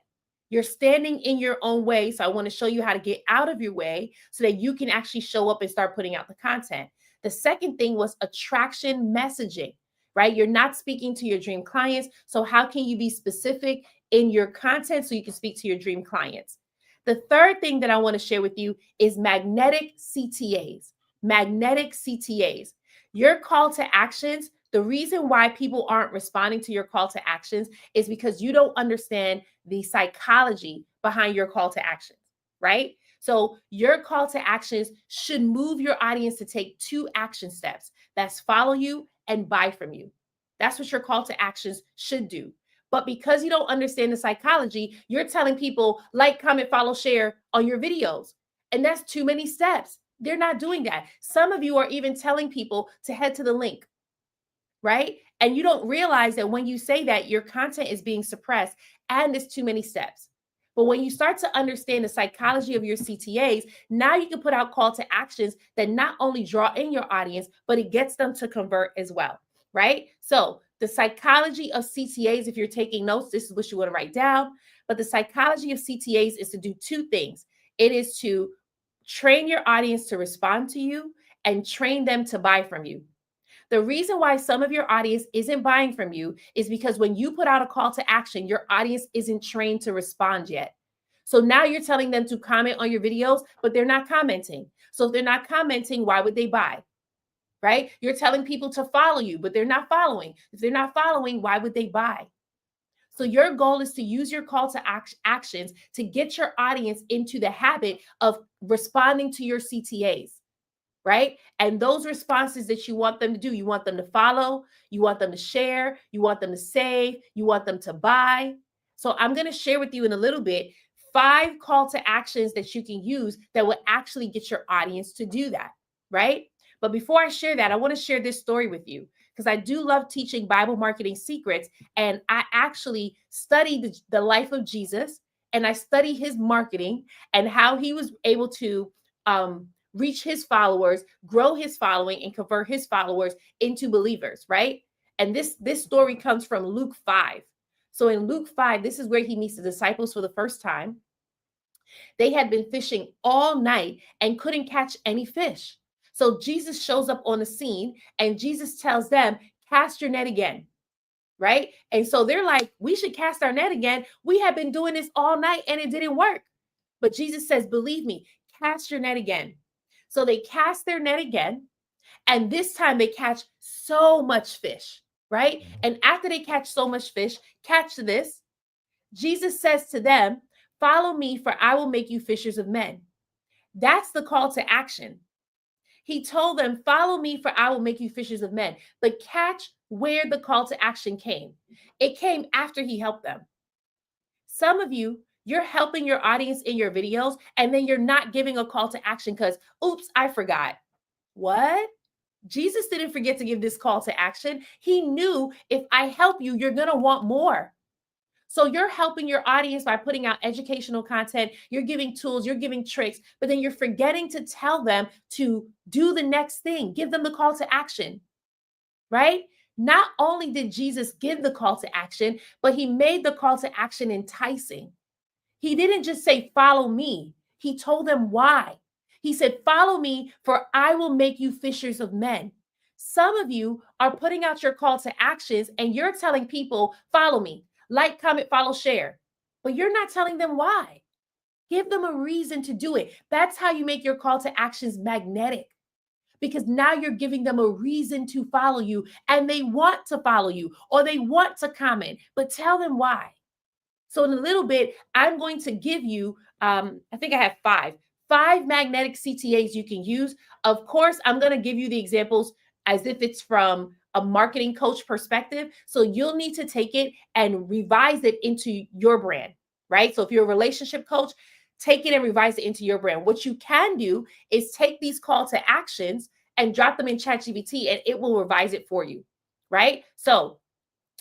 You're standing in your own way. So I want to show you how to get out of your way so that you can actually show up and start putting out the content. The second thing was attraction messaging, right? You're not speaking to your dream clients. So how can you be specific in your content so you can speak to your dream clients? The third thing that I want to share with you is magnetic CTAs. Magnetic CTAs. Your call to actions, the reason why people aren't responding to your call to actions is because you don't understand the psychology behind your call to actions, right? So your call to actions should move your audience to take 2 action steps. That's follow you and buy from you. That's what your call to actions should do. But because you don't understand the psychology, you're telling people like, comment, follow, share on your videos. And that's too many steps. They're not doing that. Some of you are even telling people to head to the link, right? And you don't realize that when you say that, your content is being suppressed and it's too many steps. But when you start to understand the psychology of your CTAs, now you can put out call to actions that not only draw in your audience, but it gets them to convert as well, right? So the psychology of CTAs, if you're taking notes, this is what you want to write down. But the psychology of CTAs is to do 2 things. It is to train your audience to respond to you and train them to buy from you. The reason why some of your audience isn't buying from you is because when you put out a call to action, your audience isn't trained to respond yet. So now you're telling them to comment on your videos, but they're not commenting. So if they're not commenting, why would they buy? Right? You're telling people to follow you, but they're not following. If they're not following, why would they buy? So your goal is to use your call to actions to get your audience into the habit of responding to your CTAs. Right? And those responses that you want them to do, you want them to follow, you want them to share, you want them to save, you want them to buy. So I'm going to share with you in a little bit 5 call to actions that you can use that will actually get your audience to do that, right? But before I share that, I want to share this story with you because I do love teaching Bible marketing secrets. And I actually studied the life of Jesus and I study his marketing and how he was able to reach his followers, grow his following, and convert his followers into believers, right? And this story comes from Luke 5. So in Luke 5, this is where he meets the disciples for the first time. They had been fishing all night and couldn't catch any fish. So Jesus shows up on the scene and Jesus tells them, cast your net again, right? And so they're like, we should cast our net again. We have been doing this all night and it didn't work. But Jesus says, believe me, cast your net again. So they cast their net again, and this time they catch so much fish, right? And after they catch so much fish, catch this, Jesus says to them, follow me, for I will make you fishers of men. That's the call to action. He told them, follow me, for I will make you fishers of men. But catch where the call to action came. It came after he helped them. Some of you, you're helping your audience in your videos, and then you're not giving a call to action because, oops, I forgot. What? Jesus didn't forget to give this call to action. He knew if I help you, you're going to want more. So you're helping your audience by putting out educational content. You're giving tools, you're giving tricks, but then you're forgetting to tell them to do the next thing. Give them the call to action, right? Not only did Jesus give the call to action, but he made the call to action enticing. He didn't just say, follow me. He told them why. He said, follow me, for I will make you fishers of men. Some of you are putting out your call to actions and you're telling people, follow me, like, comment, follow, share. But you're not telling them why. Give them a reason to do it. That's how you make your call to actions magnetic. Because now you're giving them a reason to follow you and they want to follow you or they want to comment, but tell them why. So in a little bit, I'm going to give you, I think I have five magnetic CTAs you can use. Of course, I'm going to give you the examples as if it's from a marketing coach perspective. So you'll need to take it and revise it into your brand, right? So if you're a relationship coach, take it and revise it into your brand. What you can do is take these call to actions and drop them in ChatGPT and it will revise it for you, right? So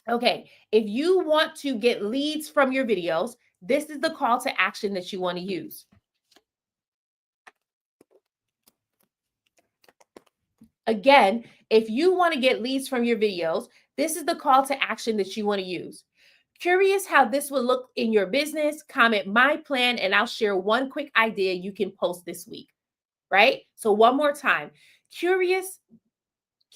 okay, if you want to get leads from your videos, this is the call to action that you want to use. Again, if you want to get leads from your videos, this is the call to action that you want to use. Curious how this will look in your business? Comment my plan and I'll share one quick idea you can post this week, right? So one more time, curious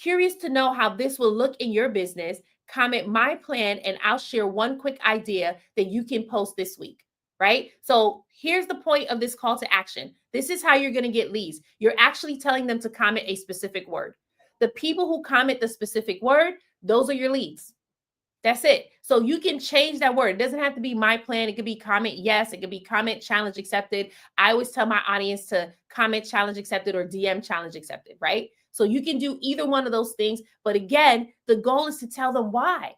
to know how this will look in your business? Comment my plan and I'll share one quick idea that you can post this week, right? So here's the point of this call to action. This is how you're going to get leads. You're actually telling them to comment a specific word. The people who comment the specific word, those are your leads. That's it. So you can change that word. It doesn't have to be my plan. It could be comment yes. It could be comment challenge accepted. I always tell my audience to comment challenge accepted or DM challenge accepted, right? So you can do either one of those things. But again, the goal is to tell them why.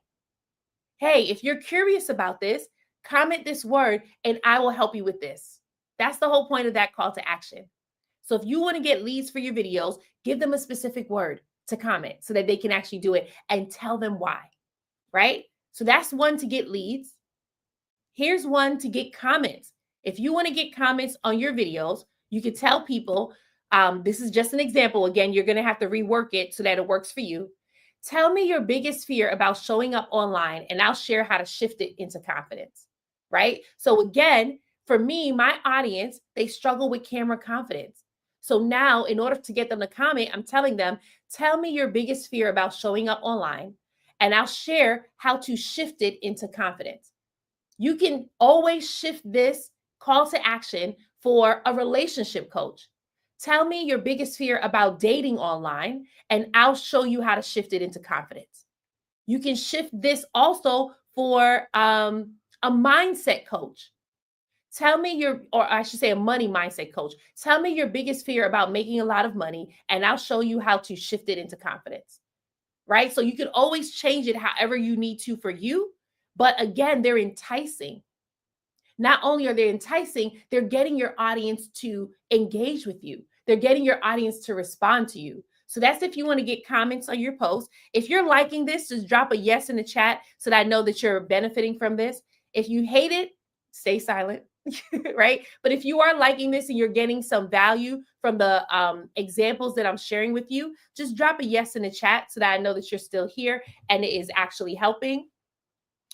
Hey, if you're curious about this, comment this word and I will help you with this. That's the whole point of that call to action. So if you want to get leads for your videos, give them a specific word to comment so that they can actually do it and tell them why, right? So that's one to get leads. Here's one to get comments. If you want to get comments on your videos, you can tell people, this is just an example. Again, you're going to have to rework it so that it works for you. Tell me your biggest fear about showing up online, and I'll share how to shift it into confidence, right? So again, for me, my audience, they struggle with camera confidence. So now, in order to get them to comment, I'm telling them, tell me your biggest fear about showing up online, and I'll share how to shift it into confidence. You can always shift this call to action for a relationship coach. Tell me your biggest fear about dating online, and I'll show you how to shift it into confidence. You can shift this also for a mindset coach. Tell me or I should say, a money mindset coach. Tell me your biggest fear about making a lot of money, and I'll show you how to shift it into confidence, right? So you can always change it however you need to for you. But again, they're enticing. Not only are they enticing, they're getting your audience to engage with you. They're getting your audience to respond to you. So that's if you want to get comments on your post. If you're liking this, just drop a yes in the chat so that I know that you're benefiting from this. If you hate it, stay silent, right? But if you are liking this and you're getting some value from the examples that I'm sharing with you, just drop a yes in the chat so that I know that you're still here and it is actually helping.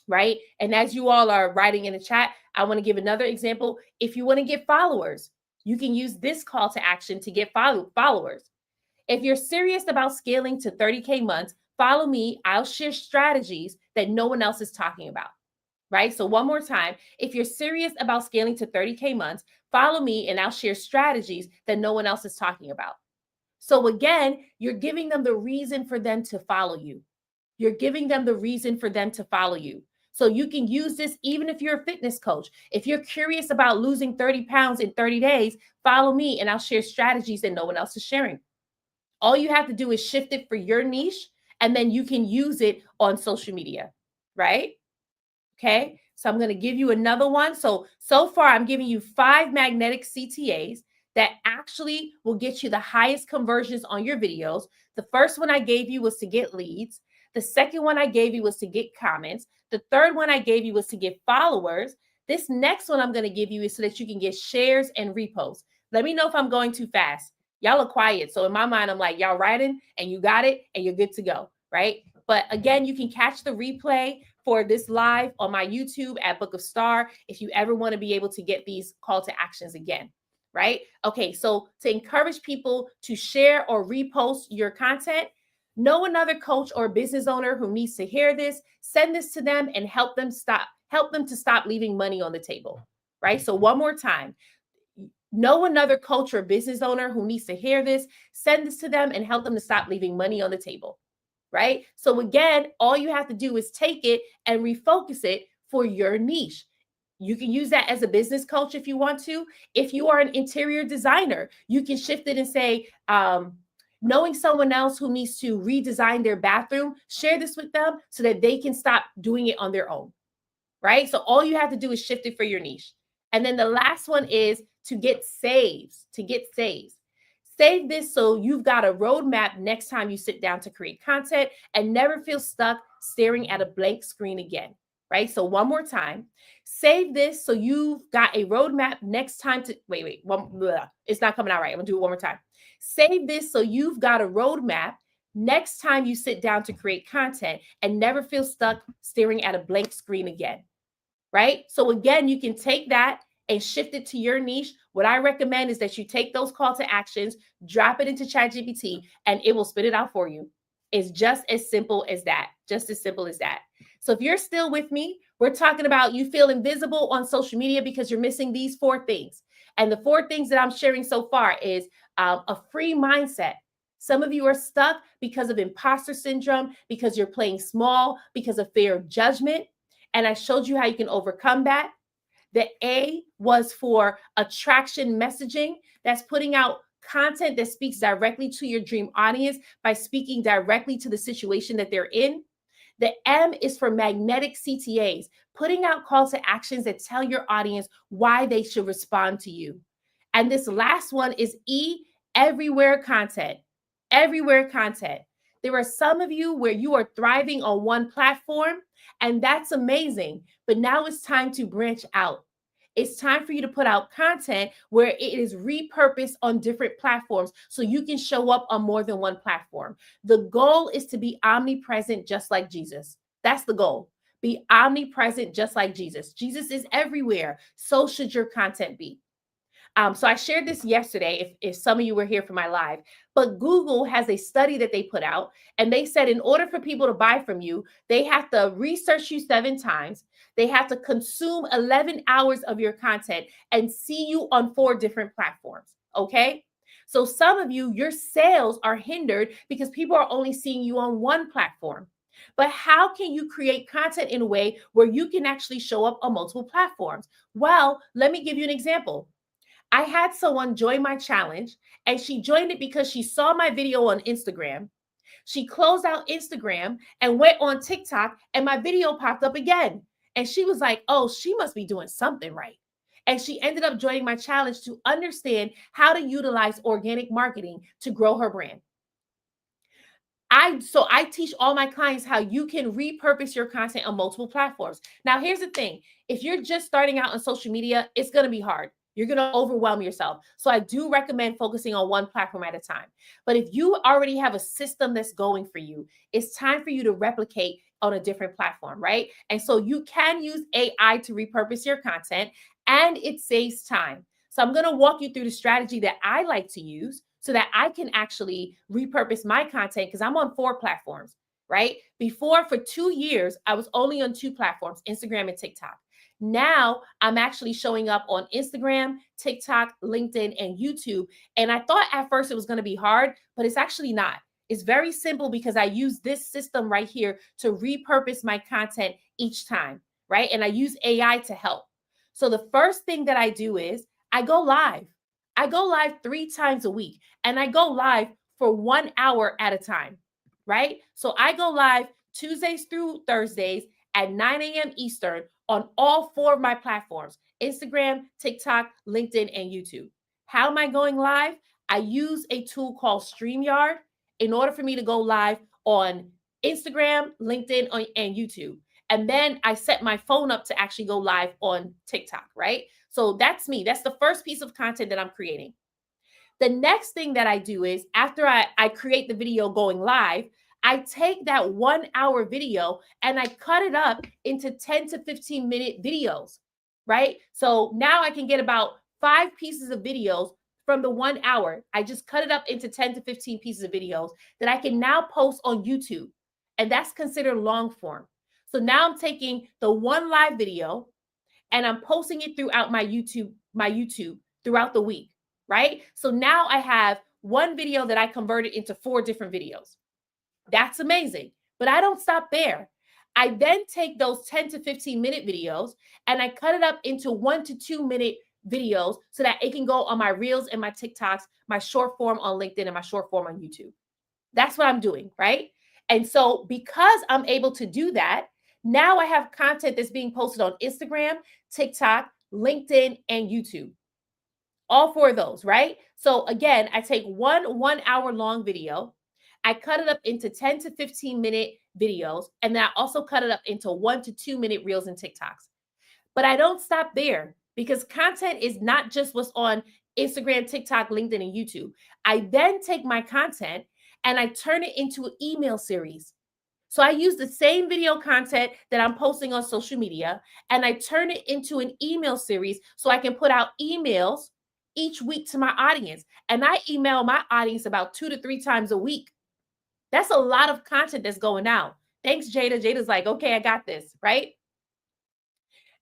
Right. And as you all are writing in the chat, I want to give another example. If you want to get followers, you can use this call to action to get followers. If you're serious about scaling to 30K months, follow me. I'll share strategies that no one else is talking about. Right. So one more time, if you're serious about scaling to 30K months, follow me and I'll share strategies that no one else is talking about. So again, you're giving them the reason for them to follow you. You're giving them the reason for them to follow you. So you can use this even if you're a fitness coach. If you're curious about losing 30 pounds in 30 days, follow me and I'll share strategies that no one else is sharing. All you have to do is shift it for your niche, and then you can use it on social media, right? Okay, so I'm going to give you another one. So far, I'm giving you 5 magnetic CTAs that actually will get you the highest conversions on your videos. The first one I gave you was to get leads. The second one I gave you was to get comments. The third one I gave you was to get followers. This next one I'm going to give you is so that you can get shares and reposts. Let me know if I'm going too fast. Y'all are quiet. So in my mind, I'm like, y'all writing and you got it and you're good to go, right? But again, you can catch the replay for this live on my YouTube at Book of Star if you ever want to be able to get these call to actions again, right? Okay, so to encourage people to share or repost your content, know another coach or business owner who needs to hear this, send this to them and help them to stop leaving money on the table, right? So one more time, know another coach or business owner who needs to hear this, send this to them and help them to stop leaving money on the table, right? So again, all you have to do is take it and refocus it for your niche. You can use that as a business coach if you want to. If you are an interior designer, you can shift it and say, knowing someone else who needs to redesign their bathroom, share this with them so that they can stop doing it on their own, right? So all you have to do is shift it for your niche. And then the last one is to get saves, Save this so you've got a roadmap next time you sit down to create content and never feel stuck staring at a blank screen again, right? So one more time, save this so you've got a roadmap next time to, it's not coming out right. I'm gonna do it one more time. Save this so you've got a roadmap next time you sit down to create content and never feel stuck staring at a blank screen again, right? So again, you can take that and shift it to your niche. What I recommend is that you take those call to actions, drop it into ChatGPT, and it will spit it out for you. It's just as simple as that. Just as simple as that. So if you're still with me, we're talking about you feel invisible on social media because you're missing these 4 things. And the 4 things that I'm sharing so far is a free mindset. Some of you are stuck because of imposter syndrome, because you're playing small, because of fear of judgment. And I showed you how you can overcome that. The A was for attraction messaging. That's putting out content that speaks directly to your dream audience by speaking directly to the situation that they're in. The M is for magnetic CTAs, putting out call to actions that tell your audience why they should respond to you. And this last one is E, everywhere content. Everywhere content. There are some of you where you are thriving on one platform, and that's amazing. But now it's time to branch out. It's time for you to put out content where it is repurposed on different platforms so you can show up on more than one platform. The goal is to be omnipresent just like Jesus. That's the goal. Be omnipresent just like Jesus. Jesus is everywhere. So should your content be. So I shared this yesterday, if some of you were here for my live, but Google has a study that they put out, and they said in order for people to buy from you, they have to research you 7 times. They have to consume 11 hours of your content and see you on 4 different platforms. Okay. So some of you, your sales are hindered because people are only seeing you on one platform. But how can you create content in a way where you can actually show up on multiple platforms? Well, let me give you an example. I had someone join my challenge, and she joined it because she saw my video on Instagram. She closed out Instagram and went on TikTok, and my video popped up again. And she was like, oh, she must be doing something right. And she ended up joining my challenge to understand how to utilize organic marketing to grow her brand. I teach all my clients how you can repurpose your content on multiple platforms. Now, here's the thing. If you're just starting out on social media, it's going to be hard. You're going to overwhelm yourself. So I do recommend focusing on one platform at a time. But if you already have a system that's going for you, it's time for you to replicate on a different platform, right? And so you can use AI to repurpose your content, and it saves time. So I'm going to walk you through the strategy that I like to use so that I can actually repurpose my content because I'm on 4 platforms, right? Before, for 2 years, I was only on 2 platforms, Instagram and TikTok. Now I'm actually showing up on Instagram, TikTok, LinkedIn, and YouTube. And I thought at first it was going to be hard, but it's actually not. It's very simple because I use this system right here to repurpose my content each time, right? And I use AI to help. So the first thing that I do is I go live. I go live 3 times a week, and I go live for 1 hour at a time, right? So I go live Tuesdays through Thursdays at 9 a.m. Eastern on all 4 of my platforms, Instagram, TikTok, LinkedIn, and YouTube. How am I going live? I use a tool called StreamYard in order for me to go live on Instagram, LinkedIn, and YouTube. And then I set my phone up to actually go live on TikTok, right? So that's me. That's the first piece of content that I'm creating. The next thing that I do is after I create the video going live, I take that 1 hour video and I cut it up into 10 to 15 minute videos, right? So now I can get about 5 pieces of videos from the 1 hour. I just cut it up into 10 to 15 pieces of videos that I can now post on YouTube. And that's considered long form. So now I'm taking the one live video and I'm posting it throughout my YouTube throughout the week, right? So now I have one video that I converted into 4 different videos. That's amazing. But I don't stop there. I then take those 10 to 15 minute videos and I cut it up into 1 to 2 minute videos so that it can go on my Reels and my TikToks, my short form on LinkedIn, and my short form on YouTube. That's what I'm doing, right? And so because I'm able to do that, now I have content that's being posted on Instagram, TikTok, LinkedIn, and YouTube. All 4 of those, right? So again, I take one hour long video, I cut it up into 10 to 15 minute videos, and then I also cut it up into 1 to 2 minute Reels and TikToks. But I don't stop there because content is not just what's on Instagram, TikTok, LinkedIn, and YouTube. I then take my content and I turn it into an email series. So I use the same video content that I'm posting on social media and I turn it into an email series so I can put out emails each week to my audience. And I email my audience about 2 to 3 times a week. That's a lot of content that's going out. Thanks, Jada. Jada's like, okay, I got this, right?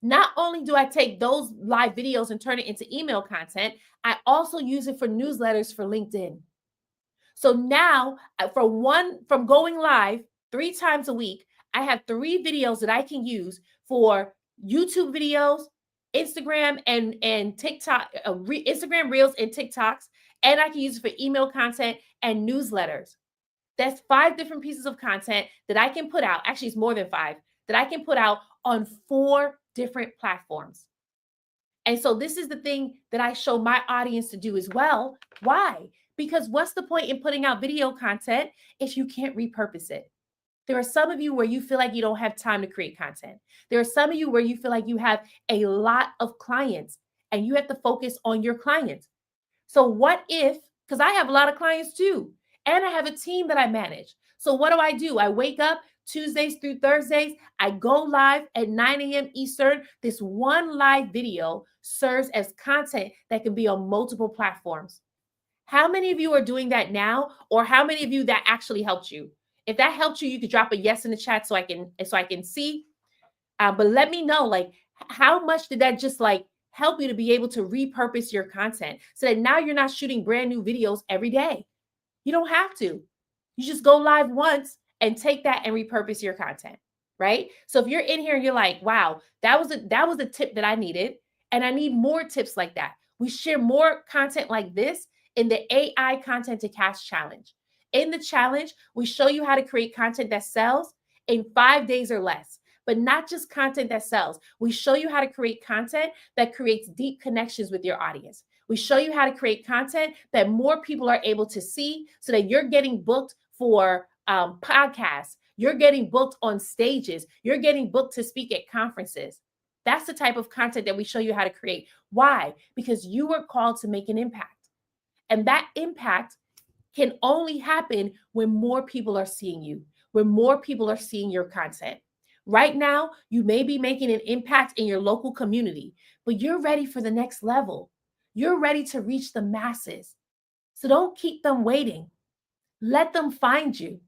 Not only do I take those live videos and turn it into email content, I also use it for newsletters for LinkedIn. So now, from going live 3 times a week, I have 3 videos that I can use for YouTube videos, Instagram and TikTok, Instagram Reels and TikToks, and I can use it for email content and newsletters. That's 5 different pieces of content that I can put out. Actually, it's more than 5 that I can put out on 4 different platforms. And so this is the thing that I show my audience to do as well. Why? Because what's the point in putting out video content if you can't repurpose it? There are some of you where you feel like you don't have time to create content. There are some of you where you feel like you have a lot of clients and you have to focus on your clients. So what if, because I have a lot of clients too, and I have a team that I manage. So what do? I wake up Tuesdays through Thursdays. I go live at 9 a.m. Eastern. This one live video serves as content that can be on multiple platforms. How many of you are doing that now? Or how many of you that actually helped you? If that helped you, you could drop a yes in the chat so I can see. But let me know, like, how much did that just like help you to be able to repurpose your content so that now you're not shooting brand new videos every day? You don't have to. You just go live once and take that and repurpose your content, right? So if you're in here and you're like, wow, that was a tip that I needed, and I need more tips like that. We share more content like this in the AI Content to Cash Challenge. In the challenge, we show you how to create content that sells in 5 days or less. But not just content that sells. We show you how to create content that creates deep connections with your audience. We show you how to create content that more people are able to see so that you're getting booked for podcasts. You're getting booked on stages. You're getting booked to speak at conferences. That's the type of content that we show you how to create. Why? Because you were called to make an impact. And that impact can only happen when more people are seeing you, when more people are seeing your content. Right now, you may be making an impact in your local community, but you're ready for the next level. You're ready to reach the masses. So don't keep them waiting. Let them find you.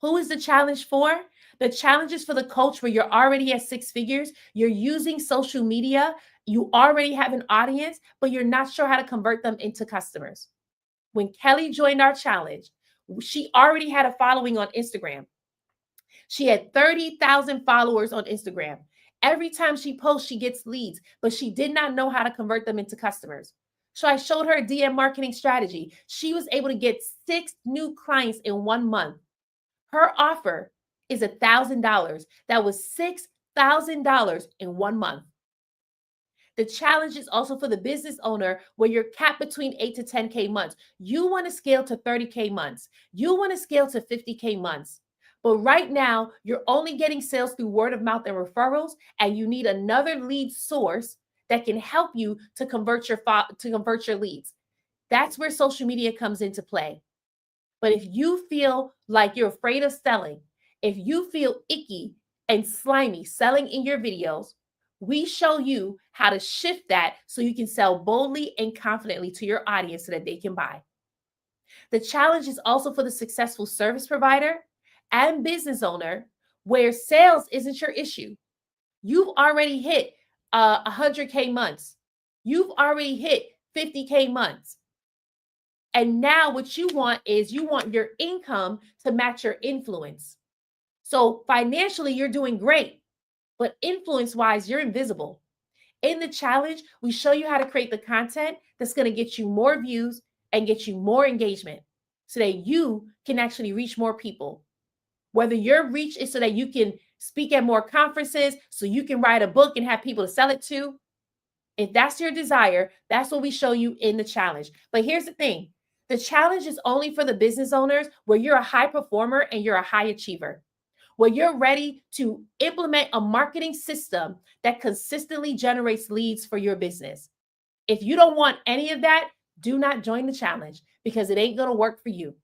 Who is the challenge for? The challenge is for the coach where you're already at 6 figures, you're using social media, you already have an audience, but you're not sure how to convert them into customers. When Kelly joined our challenge, she already had a following on Instagram. She had 30,000 followers on Instagram. Every time she posts, she gets leads, but she did not know how to convert them into customers. So I showed her a DM marketing strategy. She was able to get 6 new clients in 1 month. Her offer is $1,000. That was $6,000 in 1 month. The challenge is also for the business owner where you're capped between 8 to 10K months. You want to scale to 30K months. You want to scale to 50K months. But right now, you're only getting sales through word of mouth and referrals, and you need another lead source that can help you to convert your leads. That's where social media comes into play. But if you feel like you're afraid of selling, if you feel icky and slimy selling in your videos, we show you how to shift that so you can sell boldly and confidently to your audience so that they can buy. The challenge is also for the successful service provider and business owner where sales isn't your issue. You've already hit 100K months. You've already hit 50K months. And now what you want is you want your income to match your influence. So financially, you're doing great, but influence-wise, you're invisible. In the challenge, we show you how to create the content that's going to get you more views and get you more engagement so that you can actually reach more people. Whether your reach is so that you can speak at more conferences, so you can write a book and have people to sell it to. If that's your desire, that's what we show you in the challenge. But here's the thing. The challenge is only for the business owners where you're a high performer and you're a high achiever, where you're ready to implement a marketing system that consistently generates leads for your business. If you don't want any of that, do not join the challenge because it ain't going to work for you.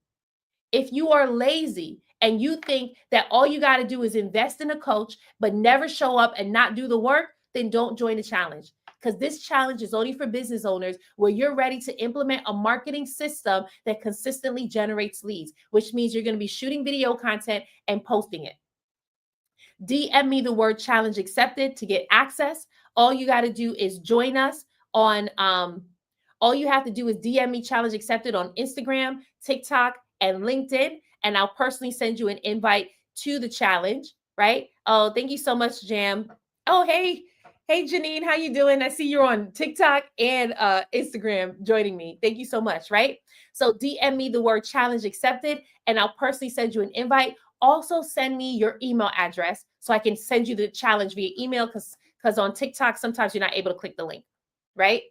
If you are lazy and you think that all you got to do is invest in a coach, but never show up and not do the work, then don't join the challenge. Because this challenge is only for business owners where you're ready to implement a marketing system that consistently generates leads, which means you're going to be shooting video content and posting it. DM me the word challenge accepted to get access. All you got to do is join us on All you have to do is DM me challenge accepted on Instagram, TikTok, and LinkedIn, and I'll personally send you an invite to the challenge, right? Oh, thank you so much, Jam. Oh, hey. Hey, Janine, how you doing? I see you're on TikTok and Instagram joining me. Thank you so much, right? So DM me the word challenge accepted, and I'll personally send you an invite. Also, send me your email address so I can send you the challenge via email because on TikTok, sometimes you're not able to click the link, right?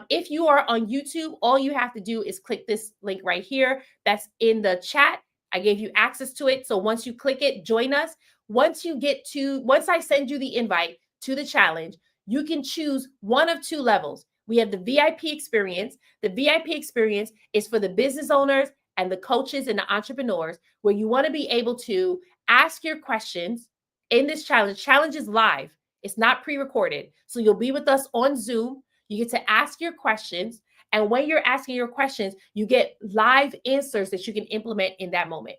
If you are on YouTube, all you have to do is click this link right here. That's in the chat. I gave you access to it. So once you click it, join us. Once I send you the invite to the challenge, you can choose one of two levels. We have the VIP experience. The VIP experience is for the business owners and the coaches and the entrepreneurs, where you want to be able to ask your questions in this challenge. Challenge is live. It's not pre-recorded. So you'll be with us on Zoom. You get to ask your questions. And when you're asking your questions, you get live answers that you can implement in that moment,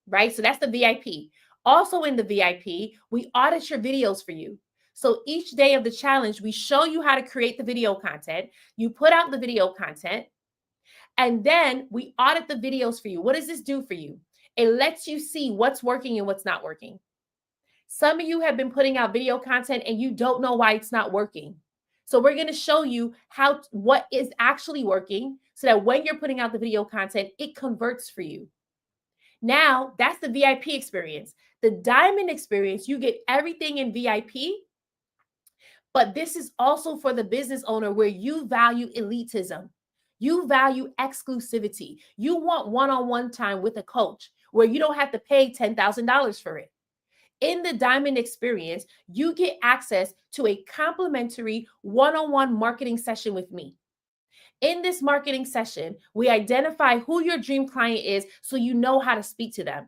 right? So that's the VIP. Also in the VIP, we audit your videos for you. So each day of the challenge, we show you how to create the video content. You put out the video content, and then we audit the videos for you. What does this do for you? It lets you see what's working and what's not working. Some of you have been putting out video content and you don't know why it's not working. So we're going to show you what is actually working so that when you're putting out the video content, it converts for you. Now, that's the VIP experience. The diamond experience, you get everything in VIP, but this is also for the business owner where you value elitism. You value exclusivity. You want one-on-one time with a coach where you don't have to pay $10,000 for it. In the diamond experience, you get access to a complimentary one-on-one marketing session with me. In this marketing session, we identify who your dream client is so you know how to speak to them.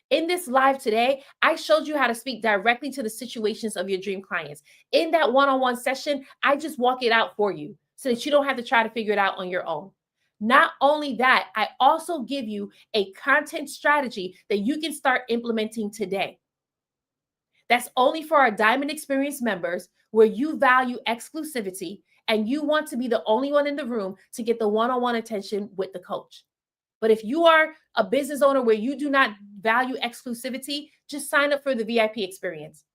In this live today, I showed you how to speak directly to the situations of your dream clients. In that one-on-one session, I just walk it out for you so that you don't have to try to figure it out on your own. Not only that, I also give you a content strategy that you can start implementing today. That's only for our Diamond Experience members, where you value exclusivity and you want to be the only one in the room to get the one-on-one attention with the coach. But if you are a business owner where you do not value exclusivity, just sign up for the VIP experience.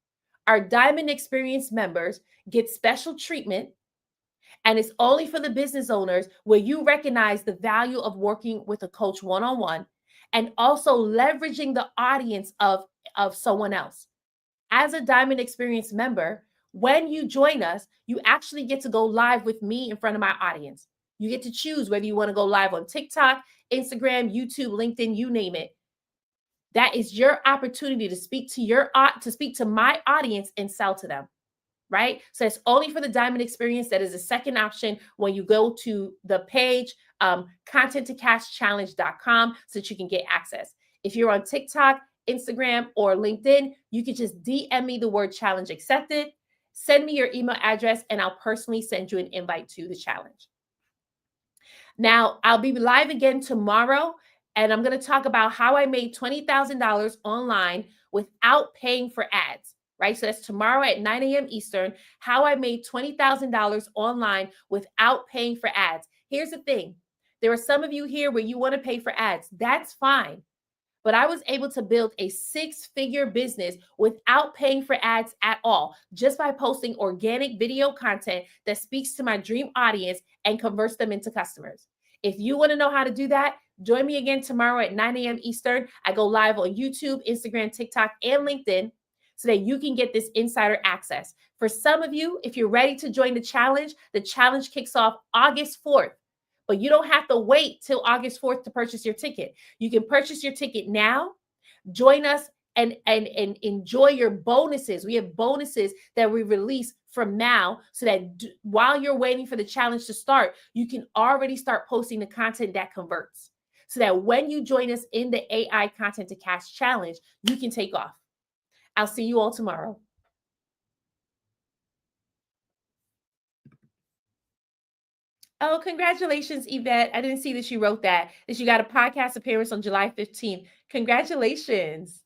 Our Diamond Experience members get special treatment, and it's only for the business owners where you recognize the value of working with a coach one-on-one and also leveraging the audience of someone else. As a Diamond Experience member, when you join us, you actually get to go live with me in front of my audience. You get to choose whether you want to go live on TikTok, Instagram, YouTube, LinkedIn, you name it. That is your opportunity to speak to my audience and sell to them, right? So it's only for the Diamond Experience. That is the second option when you go to the page, content2cashchallenge.com, so that you can get access. If you're on TikTok, Instagram, or LinkedIn, you can just DM me the word challenge accepted, send me your email address, and I'll personally send you an invite to the challenge. Now, I'll be live again tomorrow, and I'm going to talk about how I made $20,000 online without paying for ads, right? So that's tomorrow at 9 a.m. Eastern, how I made $20,000 online without paying for ads. Here's the thing. There are some of you here where you want to pay for ads. That's fine. But I was able to build a 6-figure business without paying for ads at all, just by posting organic video content that speaks to my dream audience and converts them into customers. If you want to know how to do that, join me again tomorrow at 9 a.m. Eastern. I go live on YouTube, Instagram, TikTok, and LinkedIn so that you can get this insider access. For some of you, if you're ready to join the challenge kicks off August 4th. But you don't have to wait till August 4th to purchase your ticket. You can purchase your ticket now, join us, and enjoy your bonuses. We have bonuses that we release from now so that while you're waiting for the challenge to start, you can already start posting the content that converts. So that when you join us in the AI Content to Cash Challenge, you can take off. I'll see you all tomorrow. Oh, congratulations, Yvette. I didn't see that you wrote that you got a podcast appearance on July 15th. Congratulations.